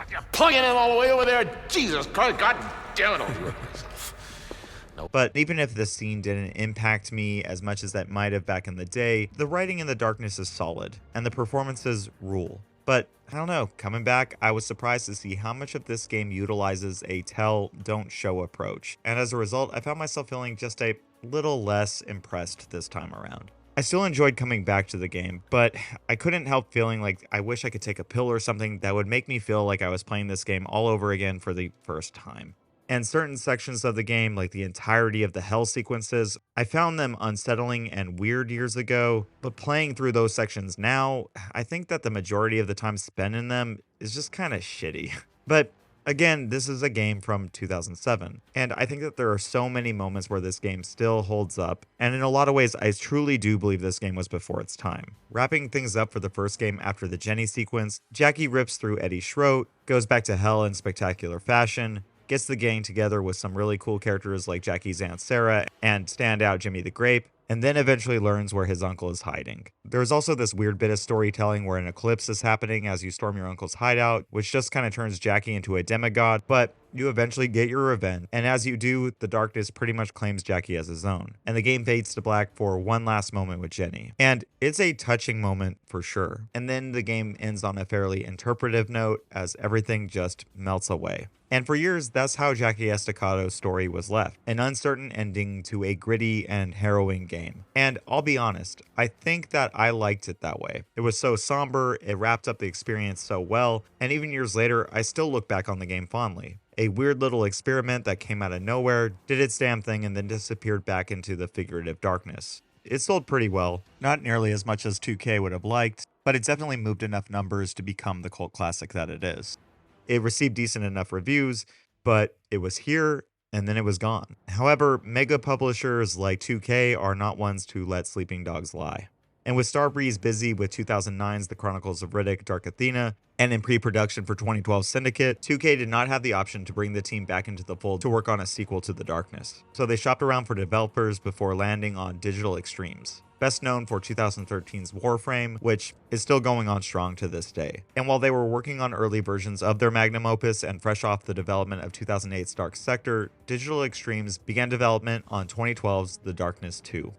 You're plugging in all the way over there. Jesus Christ! God damn it! I'll do it myself. Nope. But even if this scene didn't impact me as much as that might have back in the day, the writing in the darkness is solid, and the performances rule. But I don't know, coming back, I was surprised to see how much of this game utilizes a tell, don't show approach. And as a result, I found myself feeling just a little less impressed this time around. I still enjoyed coming back to the game, but I couldn't help feeling like I wish I could take a pill or something that would make me feel like I was playing this game all over again for the first time. And certain sections of the game, like the entirety of the hell sequences, I found them unsettling and weird years ago, but playing through those sections now, I think that the majority of the time spent in them is just kind of shitty. But again, this is a game from 2007, and I think that there are so many moments where this game still holds up, and in a lot of ways, I truly do believe this game was before its time. Wrapping things up for the first game after the Jenny sequence, Jackie rips through Eddie Schroet, goes back to hell in spectacular fashion, gets the gang together with some really cool characters like Jackie's Aunt Sarah and standout Jimmy the Grape, and then eventually learns where his uncle is hiding. There's also this weird bit of storytelling where an eclipse is happening as you storm your uncle's hideout, which just kind of turns Jackie into a demigod, but you eventually get your revenge, and as you do, the darkness pretty much claims Jackie as his own, and the game fades to black for one last moment with Jenny. And it's a touching moment for sure. And then the game ends on a fairly interpretive note as everything just melts away. And for years, that's how Jackie Estaccado's story was left, an uncertain ending to a gritty and harrowing game. And I'll be honest, I think that I liked it that way. It was so somber, it wrapped up the experience so well, and even years later, I still look back on the game fondly. A weird little experiment that came out of nowhere, did its damn thing, and then disappeared back into the figurative darkness. It sold pretty well, not nearly as much as 2K would have liked, but it definitely moved enough numbers to become the cult classic that it is. It received decent enough reviews, but it was here and then it was gone. However, mega publishers like 2K are not ones to let sleeping dogs lie. And with Starbreeze busy with 2009's The Chronicles of Riddick, Dark Athena, and in pre-production for 2012's Syndicate, 2K did not have the option to bring the team back into the fold to work on a sequel to The Darkness. So they shopped around for developers before landing on Digital Extremes, best known for 2013's Warframe, which is still going on strong to this day. And while they were working on early versions of their magnum opus and fresh off the development of 2008's Dark Sector, Digital Extremes began development on 2012's The Darkness 2.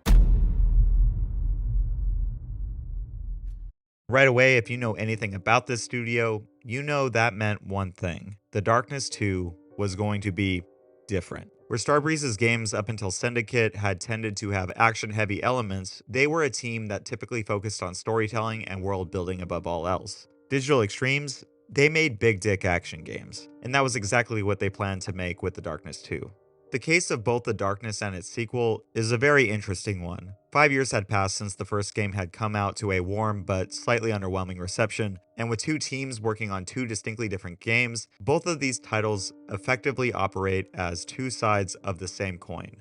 Right away, if you know anything about this studio, you know that meant one thing. The Darkness 2 was going to be different. Where Starbreeze's games up until Syndicate had tended to have action-heavy elements, they were a team that typically focused on storytelling and world building above all else. Digital Extremes, they made big dick action games, and that was exactly what they planned to make with The Darkness 2. The case of both The Darkness and its sequel is a very interesting one. 5 years had passed since the first game had come out to a warm but slightly underwhelming reception, and with two teams working on two distinctly different games, both of these titles effectively operate as two sides of the same coin.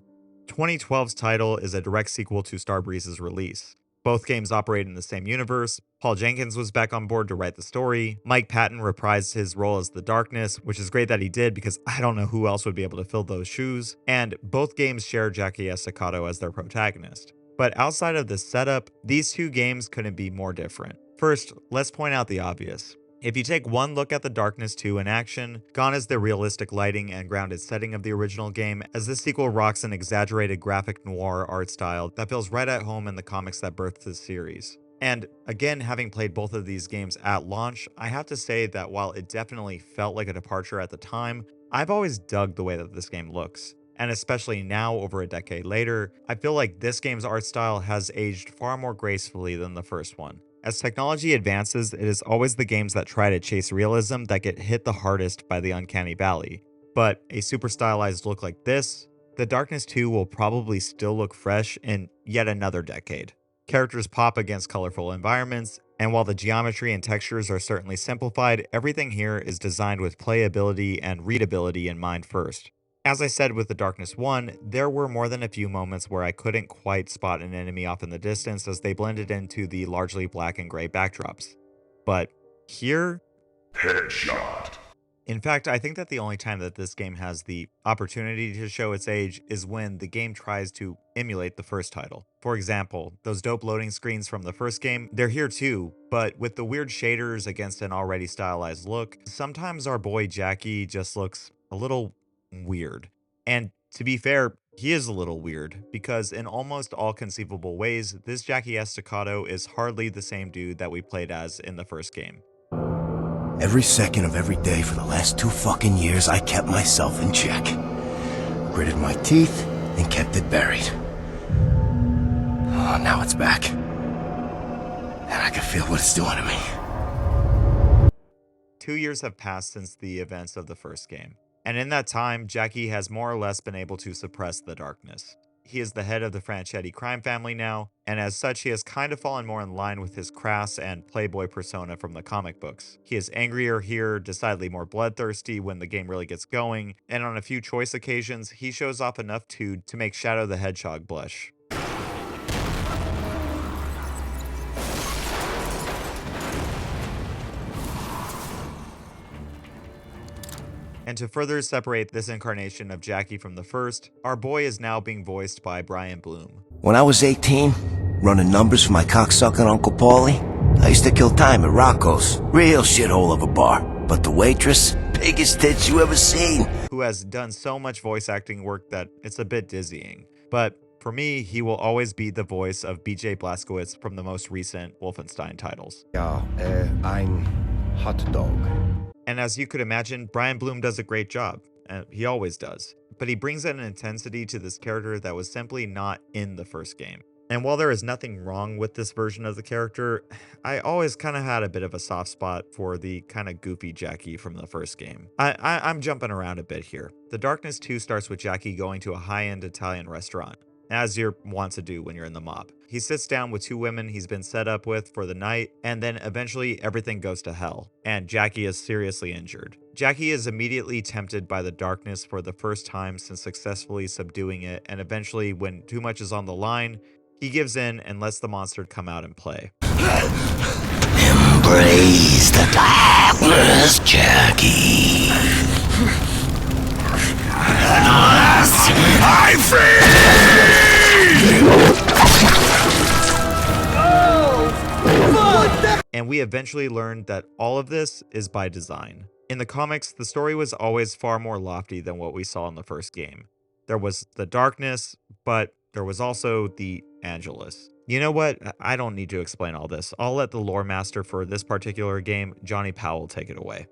2012's title is a direct sequel to Starbreeze's release. Both games operate in the same universe. Paul Jenkins was back on board to write the story. Mike Patton reprised his role as the Darkness, which is great that he did because I don't know who else would be able to fill those shoes. And both games share Jackie Estacado as their protagonist. But outside of this setup, these two games couldn't be more different. First, let's point out the obvious. If you take one look at The Darkness 2 in action, gone is the realistic lighting and grounded setting of the original game, as this sequel rocks an exaggerated graphic noir art style that feels right at home in the comics that birthed this series. And again, having played both of these games at launch, I have to say that while it definitely felt like a departure at the time, I've always dug the way that this game looks. And especially now, over a decade later, I feel like this game's art style has aged far more gracefully than the first one. As technology advances, it is always the games that try to chase realism that get hit the hardest by the uncanny valley. But a super stylized look like this, The Darkness 2 will probably still look fresh in yet another decade. Characters pop against colorful environments, and while the geometry and textures are certainly simplified, everything here is designed with playability and readability in mind first. As I said with The Darkness 1, there were more than a few moments where I couldn't quite spot an enemy off in the distance as they blended into the largely black and gray backdrops. But here, headshot. In fact, I think that the only time that this game has the opportunity to show its age is when the game tries to emulate the first title. For example, those dope loading screens from the first game, they're here too, but with the weird shaders against an already stylized look, sometimes our boy Jackie just looks a little weird. And to be fair, he is a little weird, because in almost all conceivable ways, this Jackie Estacado is hardly the same dude that we played as in the first game. Every second of every day for the last 2 fucking years, I kept myself in check. Gritted my teeth and kept it buried. Oh, now it's back. And I can feel what it's doing to me. 2 years have passed since the events of the first game. And in that time, Jackie has more or less been able to suppress the darkness. He is the head of the Franchetti crime family now, and as such he has kind of fallen more in line with his crass and playboy persona from the comic books. He is angrier here, decidedly more bloodthirsty when the game really gets going, and on a few choice occasions, he shows off enough to make Shadow the Hedgehog blush. And to further separate this incarnation of Jackie from the first, our boy is now being voiced by Brian Bloom. When I was 18, running numbers for my cocksucking Uncle Paulie, I used to kill time at Rocco's. Real shithole of a bar. But the waitress, biggest tits you ever seen. Who has done so much voice acting work that it's a bit dizzying. But for me, he will always be the voice of BJ Blazkowicz from the most recent Wolfenstein titles. Ja, ein hot dog. And as you could imagine, Brian Bloom does a great job. He always does. But he brings an intensity to this character that was simply not in the first game. And while there is nothing wrong with this version of the character, I always kind of had a bit of a soft spot for the kind of goofy Jackie from the first game. I'm jumping around a bit here. The Darkness 2 starts with Jackie going to a high-end Italian restaurant, as you're wont to do when you're in the mob. He sits down with two women he's been set up with for the night, and then eventually everything goes to hell, and Jackie is seriously injured. Jackie is immediately tempted by the darkness for the first time since successfully subduing it, and eventually, when too much is on the line, he gives in and lets the monster come out and play. Embrace the darkness, Jackie. I'm free! And we eventually learned that all of this is by design. In the comics, the story was always far more lofty than what we saw in the first game. There was the darkness, but there was also the Angelus. You know what? I don't need to explain all this. I'll let the lore master for this particular game, Johnny Powell, take it away.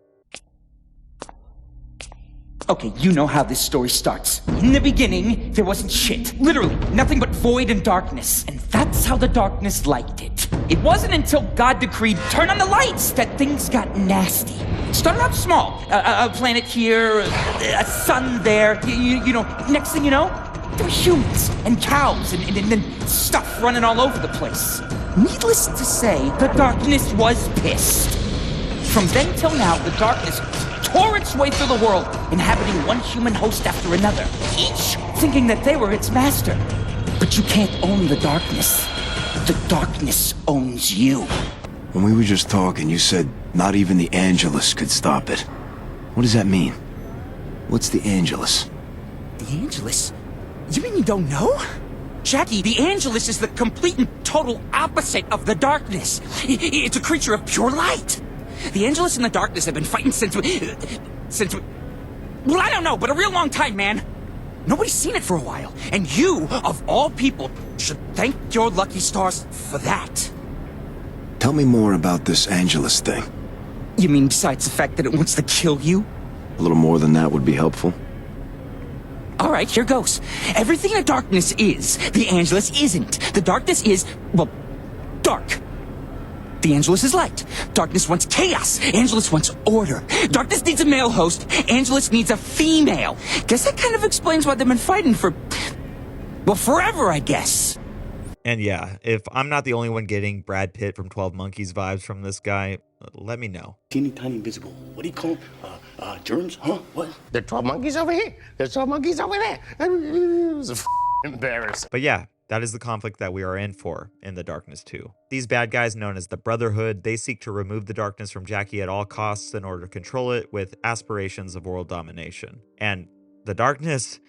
Okay, you know how this story starts. In the beginning, there wasn't shit. Literally, nothing but void and darkness. And that's how the darkness liked it. It wasn't until God decreed, turn on the lights, that things got nasty. It started out small. A planet here, a sun there. You know, next thing you know, there were humans and cows and then stuff running all over the place. Needless to say, the darkness was pissed. From then till now, the darkness tore its way through the world, inhabiting one human host after another, each thinking that they were its master. But you can't own the darkness. The darkness owns you. When we were just talking, you said not even the Angelus could stop it. What does that mean? What's the Angelus? The Angelus? You mean you don't know? Jackie, the Angelus is the complete and total opposite of the darkness. It's a creature of pure light. The Angelus and the darkness have been fighting since, well, I don't know, but a real long time, man. Nobody's seen it for a while, and you, of all people, should thank your lucky stars for that. Tell me more about this Angelus thing. You mean besides the fact that it wants to kill you? A little more than that would be helpful. All right, here goes. Everything the darkness is, the Angelus isn't. The darkness is, well, dark. The Angelus is light. Darkness wants chaos. Angelus wants order. Darkness needs a male host. Angelus needs a female. Guess that kind of explains why they've been fighting for, well, forever, I guess. And yeah, if I'm not the only one getting Brad Pitt from 12 Monkeys vibes from this guy, let me know. Teeny tiny invisible. What do you call them? Germs? Huh? What? There are 12 monkeys over here. There's 12 monkeys over there. It was embarrassing. But yeah, that is the conflict that we are in for in The Darkness 2. These bad guys known as the Brotherhood, they seek to remove the darkness from Jackie at all costs in order to control it with aspirations of world domination. And the darkness,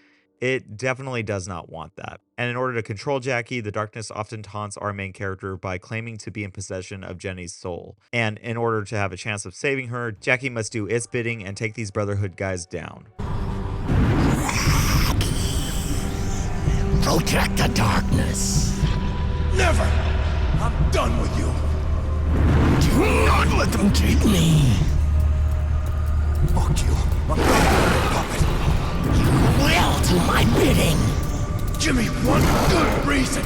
it definitely does not want that. And in order to control Jackie, the darkness often taunts our main character by claiming to be in possession of Jenny's soul. And in order to have a chance of saving her, Jackie must do its bidding and take these Brotherhood guys down. Protect the darkness. Never! I'm done with you. Do not let them take me. Fuck you. I'm done, puppet. You will do my bidding. Give me one good reason.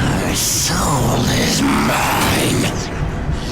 Her soul is mine.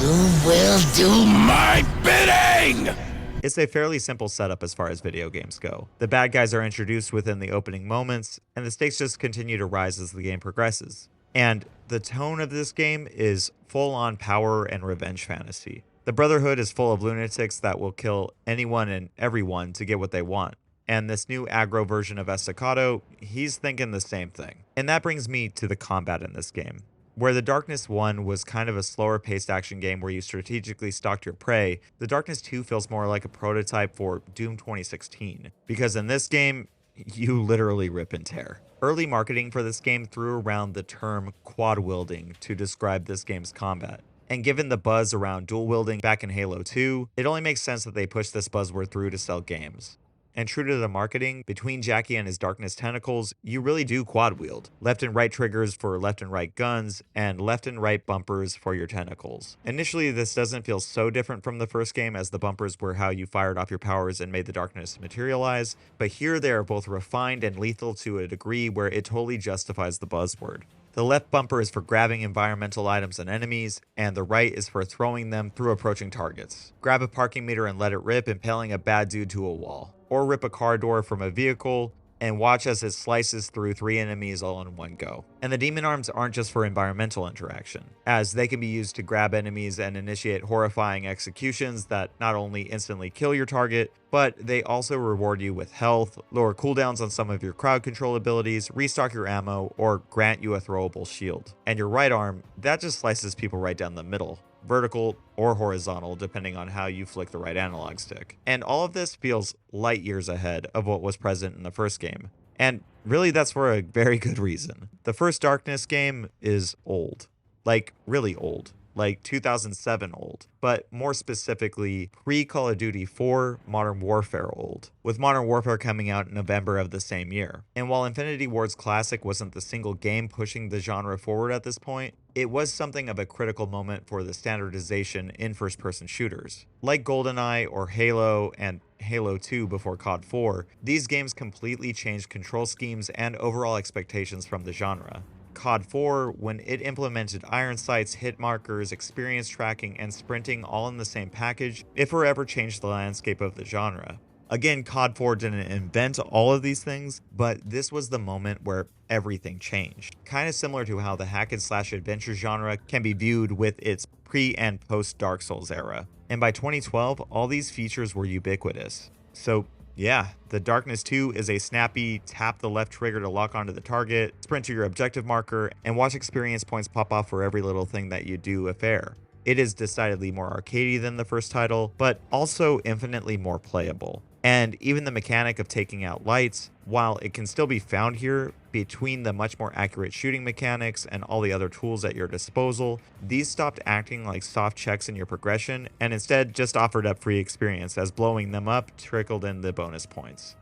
You will do my bidding! It's a fairly simple setup as far as video games go. The bad guys are introduced within the opening moments, and the stakes just continue to rise as the game progresses. And the tone of this game is full-on power and revenge fantasy. The Brotherhood is full of lunatics that will kill anyone and everyone to get what they want. and this new aggro version of Estacado, he's thinking the same thing. And that brings me to the combat in this game. Where The Darkness 1 was kind of a slower paced action game where you strategically stalked your prey, The Darkness 2 feels more like a prototype for Doom 2016. Because in this game, you literally rip and tear. Early marketing for this game threw around the term quad wielding to describe this game's combat. And given the buzz around dual wielding back in Halo 2, it only makes sense that they pushed this buzzword through to sell games. And true to the marketing, between Jackie and his Darkness tentacles, you really do quad wield. Left and right triggers for left and right guns, and left and right bumpers for your tentacles. Initially, this doesn't feel so different from the first game, as the bumpers were how you fired off your powers and made the Darkness materialize, but here they are both refined and lethal to a degree where it totally justifies the buzzword. The left bumper is for grabbing environmental items and enemies, and the right is for throwing them through approaching targets. Grab a parking meter and let it rip, impaling a bad dude to a wall. Or rip a car door from a vehicle and watch as it slices through 3 enemies all in one go. And the demon arms aren't just for environmental interaction, as they can be used to grab enemies and initiate horrifying executions that not only instantly kill your target, but they also reward you with health, lower cooldowns on some of your crowd control abilities, restock your ammo, or grant you a throwable shield. And your right arm, that just slices people right down the middle, vertical or horizontal, depending on how you flick the right analog stick. And all of this feels light years ahead of what was present in the first game. And really, that's for a very good reason. The first Darkness game is old. Like, really old. Like 2007 old, but more specifically pre-Call of Duty 4 Modern Warfare old, with Modern Warfare coming out in November of the same year. And while Infinity Ward's classic wasn't the single game pushing the genre forward at this point, it was something of a critical moment for the standardization in first-person shooters. Like GoldenEye or Halo and Halo 2 before COD 4, these games completely changed control schemes and overall expectations from the genre. COD 4, when it implemented iron sights, hit markers, experience tracking, and sprinting all in the same package, it forever changed the landscape of the genre. Again, COD 4 didn't invent all of these things, but this was the moment where everything changed. Kind of similar to how the hack and slash adventure genre can be viewed with its pre and post Dark Souls era. And by 2012, all these features were ubiquitous. So yeah, The Darkness 2 is a snappy tap the left trigger to lock onto the target, sprint to your objective marker, and watch experience points pop off for every little thing that you do affair. It is decidedly more arcadey than the first title, but also infinitely more playable. And even the mechanic of taking out lights, while it can still be found here, between the much more accurate shooting mechanics and all the other tools at your disposal, these stopped acting like soft checks in your progression and instead just offered up free experience, as blowing them up trickled in the bonus points.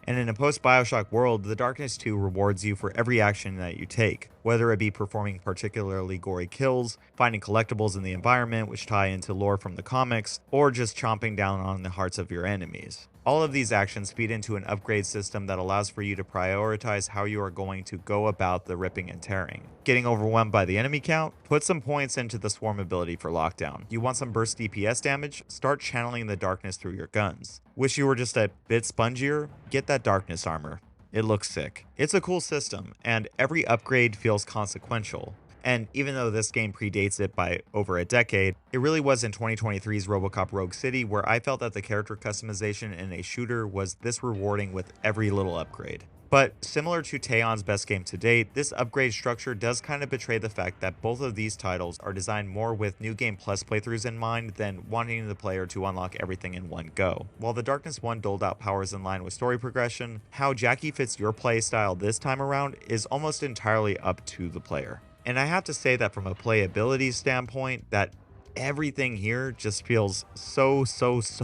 And in a post-Bioshock world, The Darkness 2 rewards you for every action that you take, whether it be performing particularly gory kills, finding collectibles in the environment which tie into lore from the comics, or just chomping down on the hearts of your enemies. All of these actions feed into an upgrade system that allows for you to prioritize how you are going to go about the ripping and tearing. Getting overwhelmed by the enemy count? Put some points into the swarm ability for lockdown. You want some burst DPS damage? Start channeling the darkness through your guns. Wish you were just a bit spongier? Get that darkness armor. It looks sick. It's a cool system, and every upgrade feels consequential. And even though this game predates it by over a decade, it really was in 2023's RoboCop Rogue City where I felt that the character customization in a shooter was this rewarding with every little upgrade. But similar to Teon's best game to date, this upgrade structure does kind of betray the fact that both of these titles are designed more with New Game Plus playthroughs in mind than wanting the player to unlock everything in one go. While The Darkness 1 doled out powers in line with story progression, how Jackie fits your playstyle this time around is almost entirely up to the player. And I have to say that from a playability standpoint, that everything here just feels so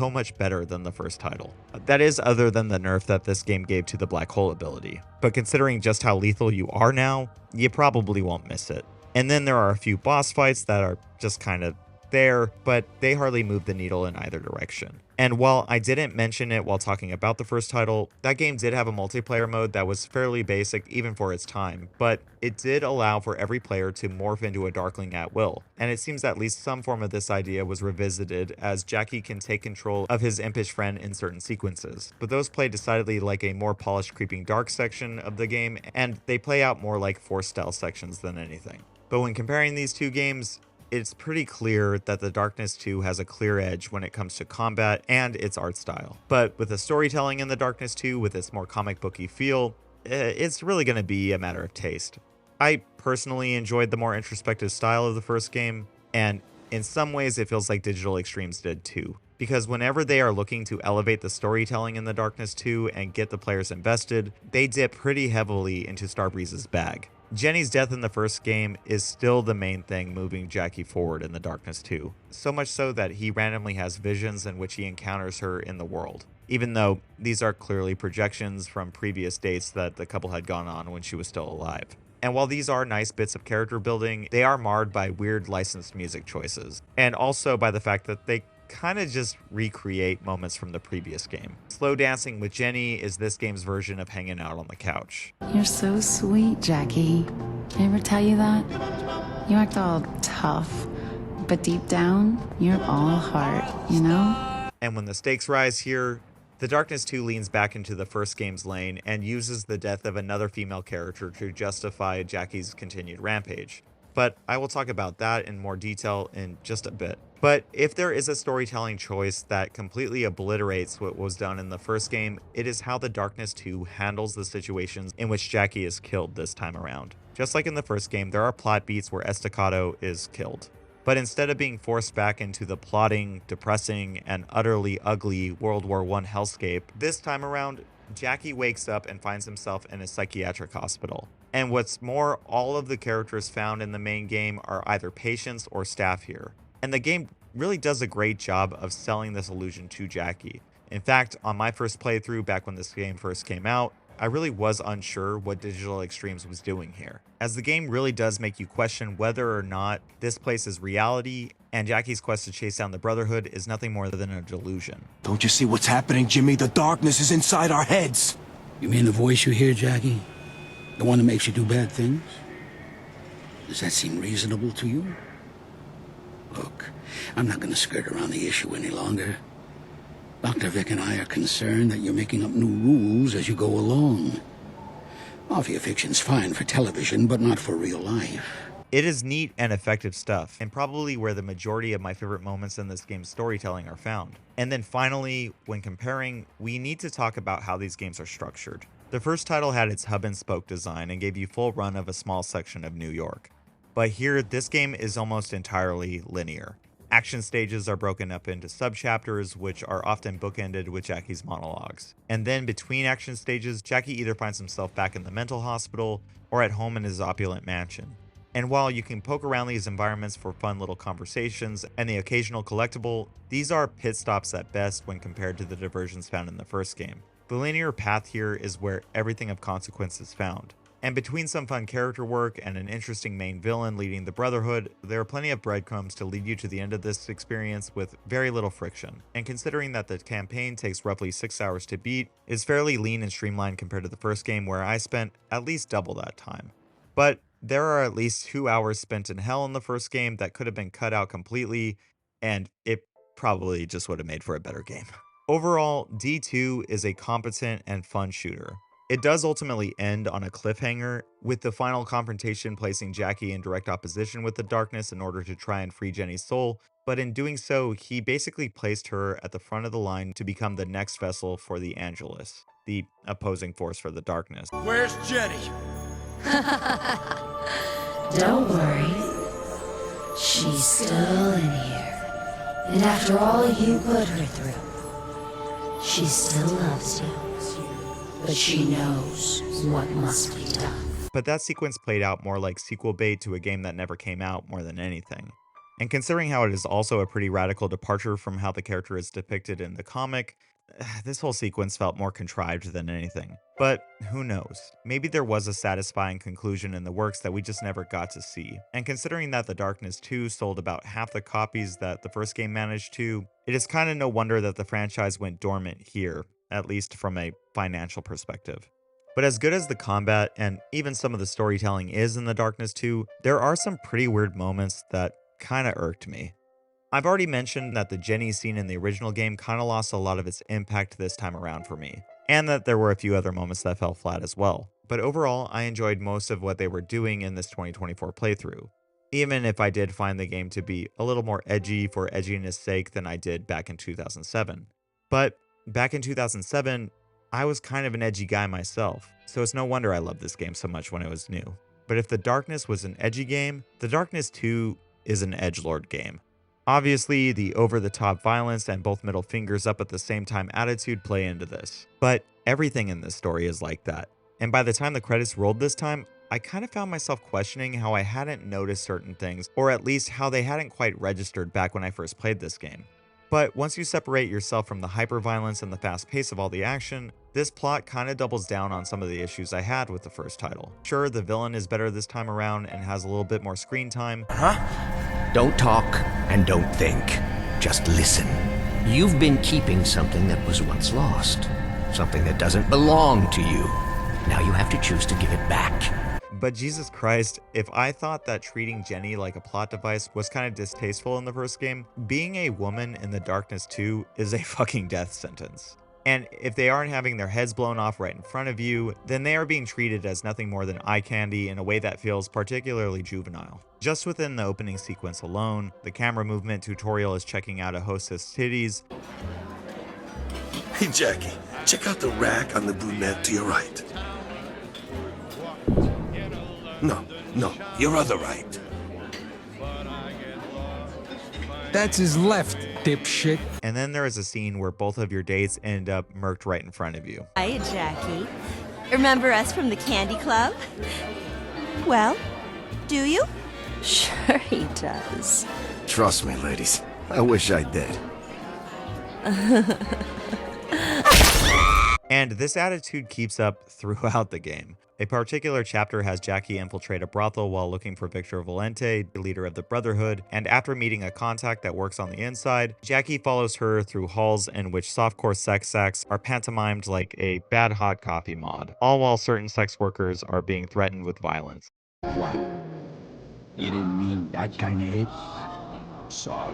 much better than the first title. That is other than the nerf that this game gave to the black hole ability. But considering just how lethal you are now, you probably won't miss it. And then there are a few boss fights that are just kind of there, but they hardly move the needle in either direction. And while I didn't mention it while talking about the first title, that game did have a multiplayer mode that was fairly basic even for its time, but it did allow for every player to morph into a Darkling at will. And it seems at least some form of this idea was revisited, as Jackie can take control of his impish friend in certain sequences. But those play decidedly like a more polished creeping dark section of the game, and they play out more like Force style sections than anything. But when comparing these two games, it's pretty clear that The Darkness 2 has a clear edge when it comes to combat and its art style. But with the storytelling in The Darkness 2 with its more comic booky feel, it's really going to be a matter of taste. I personally enjoyed the more introspective style of the first game, and in some ways it feels like Digital Extremes did too. Because whenever they are looking to elevate the storytelling in The Darkness 2 and get the players invested, they dip pretty heavily into Starbreeze's bag. Jenny's death in the first game is still the main thing moving Jackie forward in The Darkness 2, so much so that he randomly has visions in which he encounters her in the world, even though these are clearly projections from previous dates that the couple had gone on when she was still alive. And while these are nice bits of character building, they are marred by weird licensed music choices, and also by the fact that they kind of just recreate moments from the previous game. Slow dancing with Jenny is this game's version of hanging out on the couch. You're so sweet, Jackie. Did I ever tell you that? You act all tough, but deep down, you're all heart, you know? And when the stakes rise here, The Darkness 2 leans back into the first game's lane and uses the death of another female character to justify Jackie's continued rampage. But I will talk about that in more detail in just a bit. But if there is a storytelling choice that completely obliterates what was done in the first game, it is how The Darkness 2 handles the situations in which Jackie is killed this time around. Just like in the first game, there are plot beats where Estacado is killed. But instead of being forced back into the plotting, depressing, and utterly ugly World War I hellscape, this time around, Jackie wakes up and finds himself in a psychiatric hospital. And what's more, all of the characters found in the main game are either patients or staff here. And the game really does a great job of selling this illusion to Jackie. In fact, on my first playthrough back when this game first came out, I really was unsure what Digital Extremes was doing here, as the game really does make you question whether or not this place is reality, and Jackie's quest to chase down the Brotherhood is nothing more than a delusion. Don't you see what's happening, Jimmy? The darkness is inside our heads. You mean the voice you hear, Jackie? The one that makes you do bad things? Does that seem reasonable to you? Look, I'm not going to skirt around the issue any longer. Dr. Vic and I are concerned that you're making up new rules as you go along. Mafia fiction's fine for television, but not for real life. It is neat and effective stuff, and probably where the majority of my favorite moments in this game's storytelling are found. And then finally, when comparing, we need to talk about how these games are structured. The first title had its hub and spoke design and gave you full run of a small section of New York. But here, this game is almost entirely linear. Action stages are broken up into sub-chapters, which are often bookended with Jackie's monologues. And then between action stages, Jackie either finds himself back in the mental hospital or at home in his opulent mansion. And while you can poke around these environments for fun little conversations and the occasional collectible, these are pit stops at best when compared to the diversions found in the first game. The linear path here is where everything of consequence is found. And between some fun character work and an interesting main villain leading the Brotherhood, there are plenty of breadcrumbs to lead you to the end of this experience with very little friction. And considering that the campaign takes roughly 6 hours to beat, it's fairly lean and streamlined compared to the first game where I spent at least double that time. But there are at least 2 hours spent in hell in the first game that could have been cut out completely, and it probably just would have made for a better game. Overall, D2 is a competent and fun shooter. It does ultimately end on a cliffhanger, with the final confrontation placing Jackie in direct opposition with the darkness in order to try and free Jenny's soul, but in doing so, he basically placed her at the front of the line to become the next vessel for the Angelus, the opposing force for the darkness. Where's Jenny? Don't worry. She's still in here. And after all you put her through, she still loves you. But she knows what must be done. But that sequence played out more like sequel bait to a game that never came out more than anything. And considering how it is also a pretty radical departure from how the character is depicted in the comic, this whole sequence felt more contrived than anything. But who knows? Maybe there was a satisfying conclusion in the works that we just never got to see. And considering that The Darkness 2 sold about half the copies that the first game managed to, it is kind of no wonder that the franchise went dormant here, at least from a financial perspective. But as good as the combat and even some of the storytelling is in The Darkness 2, there are some pretty weird moments that kinda irked me. I've already mentioned that the Jenny scene in the original game kinda lost a lot of its impact this time around for me, and that there were a few other moments that fell flat as well. But overall, I enjoyed most of what they were doing in this 2024 playthrough. even if I did find the game to be a little more edgy for edginess sake than I did back in 2007. But back in 2007, I was kind of an edgy guy myself, so it's no wonder I loved this game so much when it was new. But if The Darkness was an edgy game, The Darkness 2 is an edgelord game. Obviously, the over-the-top violence and both middle fingers up at the same time attitude play into this. But everything in this story is like that. And by the time the credits rolled this time, I kind of found myself questioning how I hadn't noticed certain things, or at least how they hadn't quite registered back when I first played this game. But once you separate yourself from the hyper-violence and the fast pace of all the action, this plot kind of doubles down on some of the issues I had with the first title. Sure, the villain is better this time around and has a little bit more screen time. Don't talk and don't think. Just listen. You've been keeping something that was once lost. Something that doesn't belong to you. Now you have to choose to give it back. But Jesus Christ, if I thought that treating Jenny like a plot device was kind of distasteful in the first game, being a woman in The Darkness 2 is a fucking death sentence. And if they aren't having their heads blown off right in front of you, then they are being treated as nothing more than eye candy in a way that feels particularly juvenile. Just within the opening sequence alone, the camera movement tutorial is checking out a hostess' titties. Hey, Jackie, check out the rack on the brunette to your right. No, your other right. That's his left, dipshit. And then there is a scene where both of your dates end up murked right in front of you. Hiya, Jackie. Remember us from the Candy Club? Well, do you? Sure he does. Trust me, ladies. I wish I did. And this attitude keeps up throughout the game. A particular chapter has Jackie infiltrate a brothel while looking for Victor Valente, the leader of the Brotherhood, and after meeting a contact that works on the inside, Jackie follows her through halls in which softcore sex acts are pantomimed like a bad hot coffee mod, all while certain sex workers are being threatened with violence. What? You didn't mean that kind of hit? Sorry.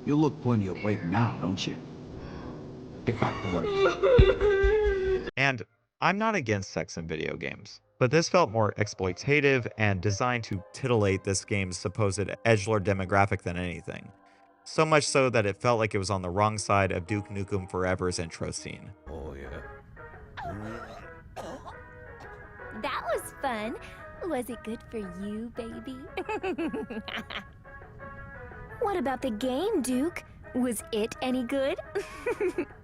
You look plenty awake now, don't you? Get back to work. And I'm not against sex in video games, but this felt more exploitative and designed to titillate this game's supposed edgelord demographic than anything. So much so that it felt like it was on the wrong side of Duke Nukem Forever's intro scene. Oh, yeah. That was fun. Was it good for you, baby? What about the game, Duke? Was it any good?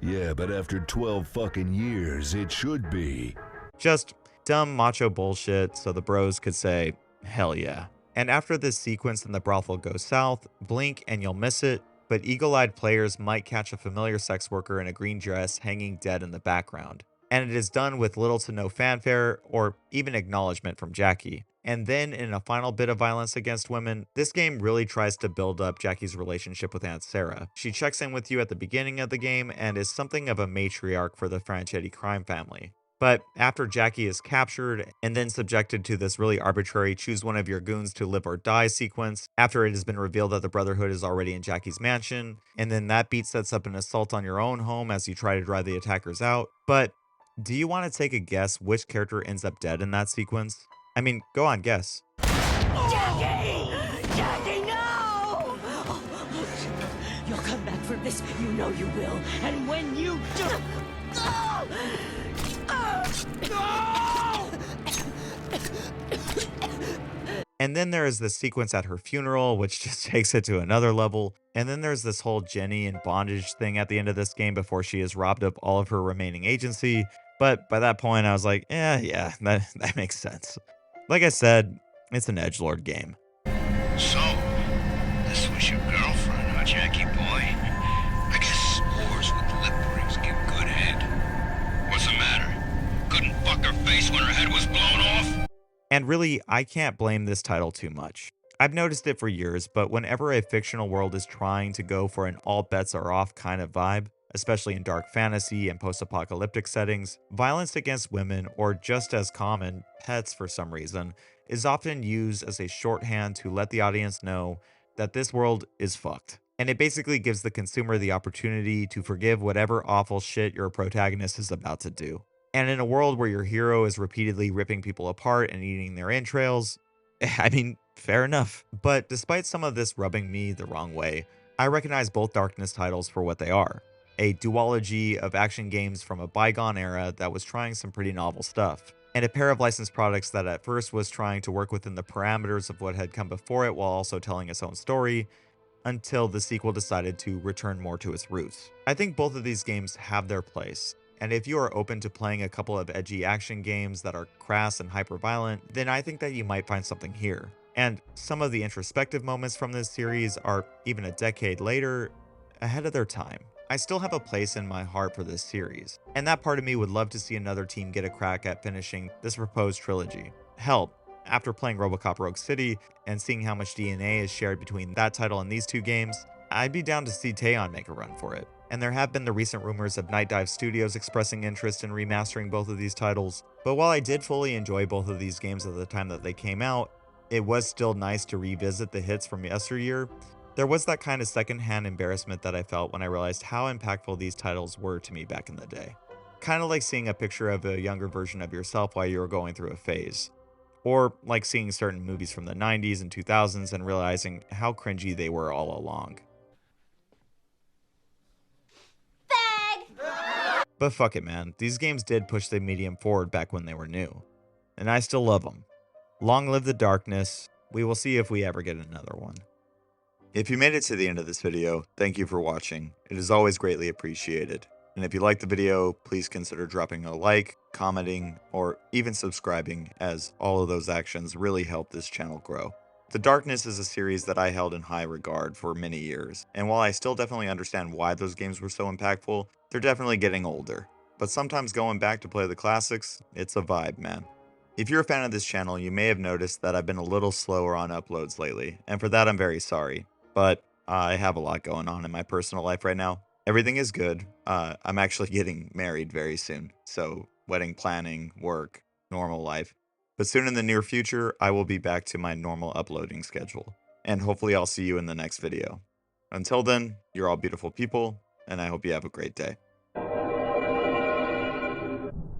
Yeah, but after 12 fucking years, it should be. Just dumb macho bullshit so the bros could say, hell yeah. And after this sequence in the brothel goes south, blink and you'll miss it, but eagle-eyed players might catch a familiar sex worker in a green dress hanging dead in the background. And it is done with little to no fanfare or even acknowledgement from Jackie. And then in a final bit of violence against women, this game really tries to build up Jackie's relationship with Aunt Sarah. She checks in with you at the beginning of the game and is something of a matriarch for the Franchetti crime family. But after Jackie is captured and then subjected to this really arbitrary choose one of your goons to live or die sequence, after it has been revealed that the Brotherhood is already in Jackie's mansion, and then that beat sets up an assault on your own home as you try to drive the attackers out. But do you want to take a guess which character ends up dead in that sequence? I mean, go on, guess. Jackie! Jackie, no! You'll come back for this. You know you will. And when you do... And then there is this sequence at her funeral, which just takes it to another level. And then there's this whole Jenny in bondage thing at the end of this game before she is robbed of all of her remaining agency. But by that point, I was like, yeah, that makes sense. Like I said, it's an edgelord game. So, this was your girlfriend, huh, Jackie boy? I guess whores with lip rings give good head. What's the matter? Couldn't fuck her face when her head was blown off? And really, I can't blame this title too much. I've noticed it for years, but whenever a fictional world is trying to go for an all bets are off kind of vibe, especially in dark fantasy and post-apocalyptic settings, violence against women, or just as common, pets for some reason, is often used as a shorthand to let the audience know that this world is fucked. And it basically gives the consumer the opportunity to forgive whatever awful shit your protagonist is about to do. And in a world where your hero is repeatedly ripping people apart and eating their entrails, I mean, Fair enough. But despite some of this rubbing me the wrong way, I recognize both Darkness titles for what they are. A duology of action games from a bygone era that was trying some pretty novel stuff, and a pair of licensed products that at first was trying to work within the parameters of what had come before it while also telling its own story, until the sequel decided to return more to its roots. I think both of these games have their place, and if you are open to playing a couple of edgy action games that are crass and hyper-violent, then I think that you might find something here. And some of the introspective moments from this series are, even a decade later, ahead of their time. I still have a place in my heart for this series, and that part of me would love to see another team get a crack at finishing this proposed trilogy. Hell, after playing RoboCop Rogue City and seeing how much DNA is shared between that title and these two games, I'd be down to see Teon make a run for it. And there have been the recent rumors of Night Dive Studios expressing interest in remastering both of these titles, but while I did fully enjoy both of these games at the time that they came out, it was still nice to revisit the hits from yesteryear. There was that kind of secondhand embarrassment that I felt when I realized how impactful these titles were to me back in the day. Kind of like seeing a picture of a younger version of yourself while you were going through a phase. Or like seeing certain movies from the 90s and 2000s and realizing how cringy they were all along. But fuck it, man. These games did push the medium forward back when they were new. And I still love them. Long live the darkness. We will see if we ever get another one. If you made it to the end of this video, thank you for watching. It is always greatly appreciated. And if you liked the video, please consider dropping a like, commenting, or even subscribing, as all of those actions really help this channel grow. The Darkness is a series that I held in high regard for many years, and while I still definitely understand why those games were so impactful, they're definitely getting older. But sometimes going back to play the classics, it's a vibe, man. If you're a fan of this channel, you may have noticed that I've been a little slower on uploads lately, and for that I'm very sorry. But I have a lot going on in my personal life right now. Everything is good. I'm actually getting married very soon, so wedding planning, work, normal life. But soon in the near future, I will be back to my normal uploading schedule, and hopefully I'll see you in the next video. Until then, you're all beautiful people, and I hope you have a great day.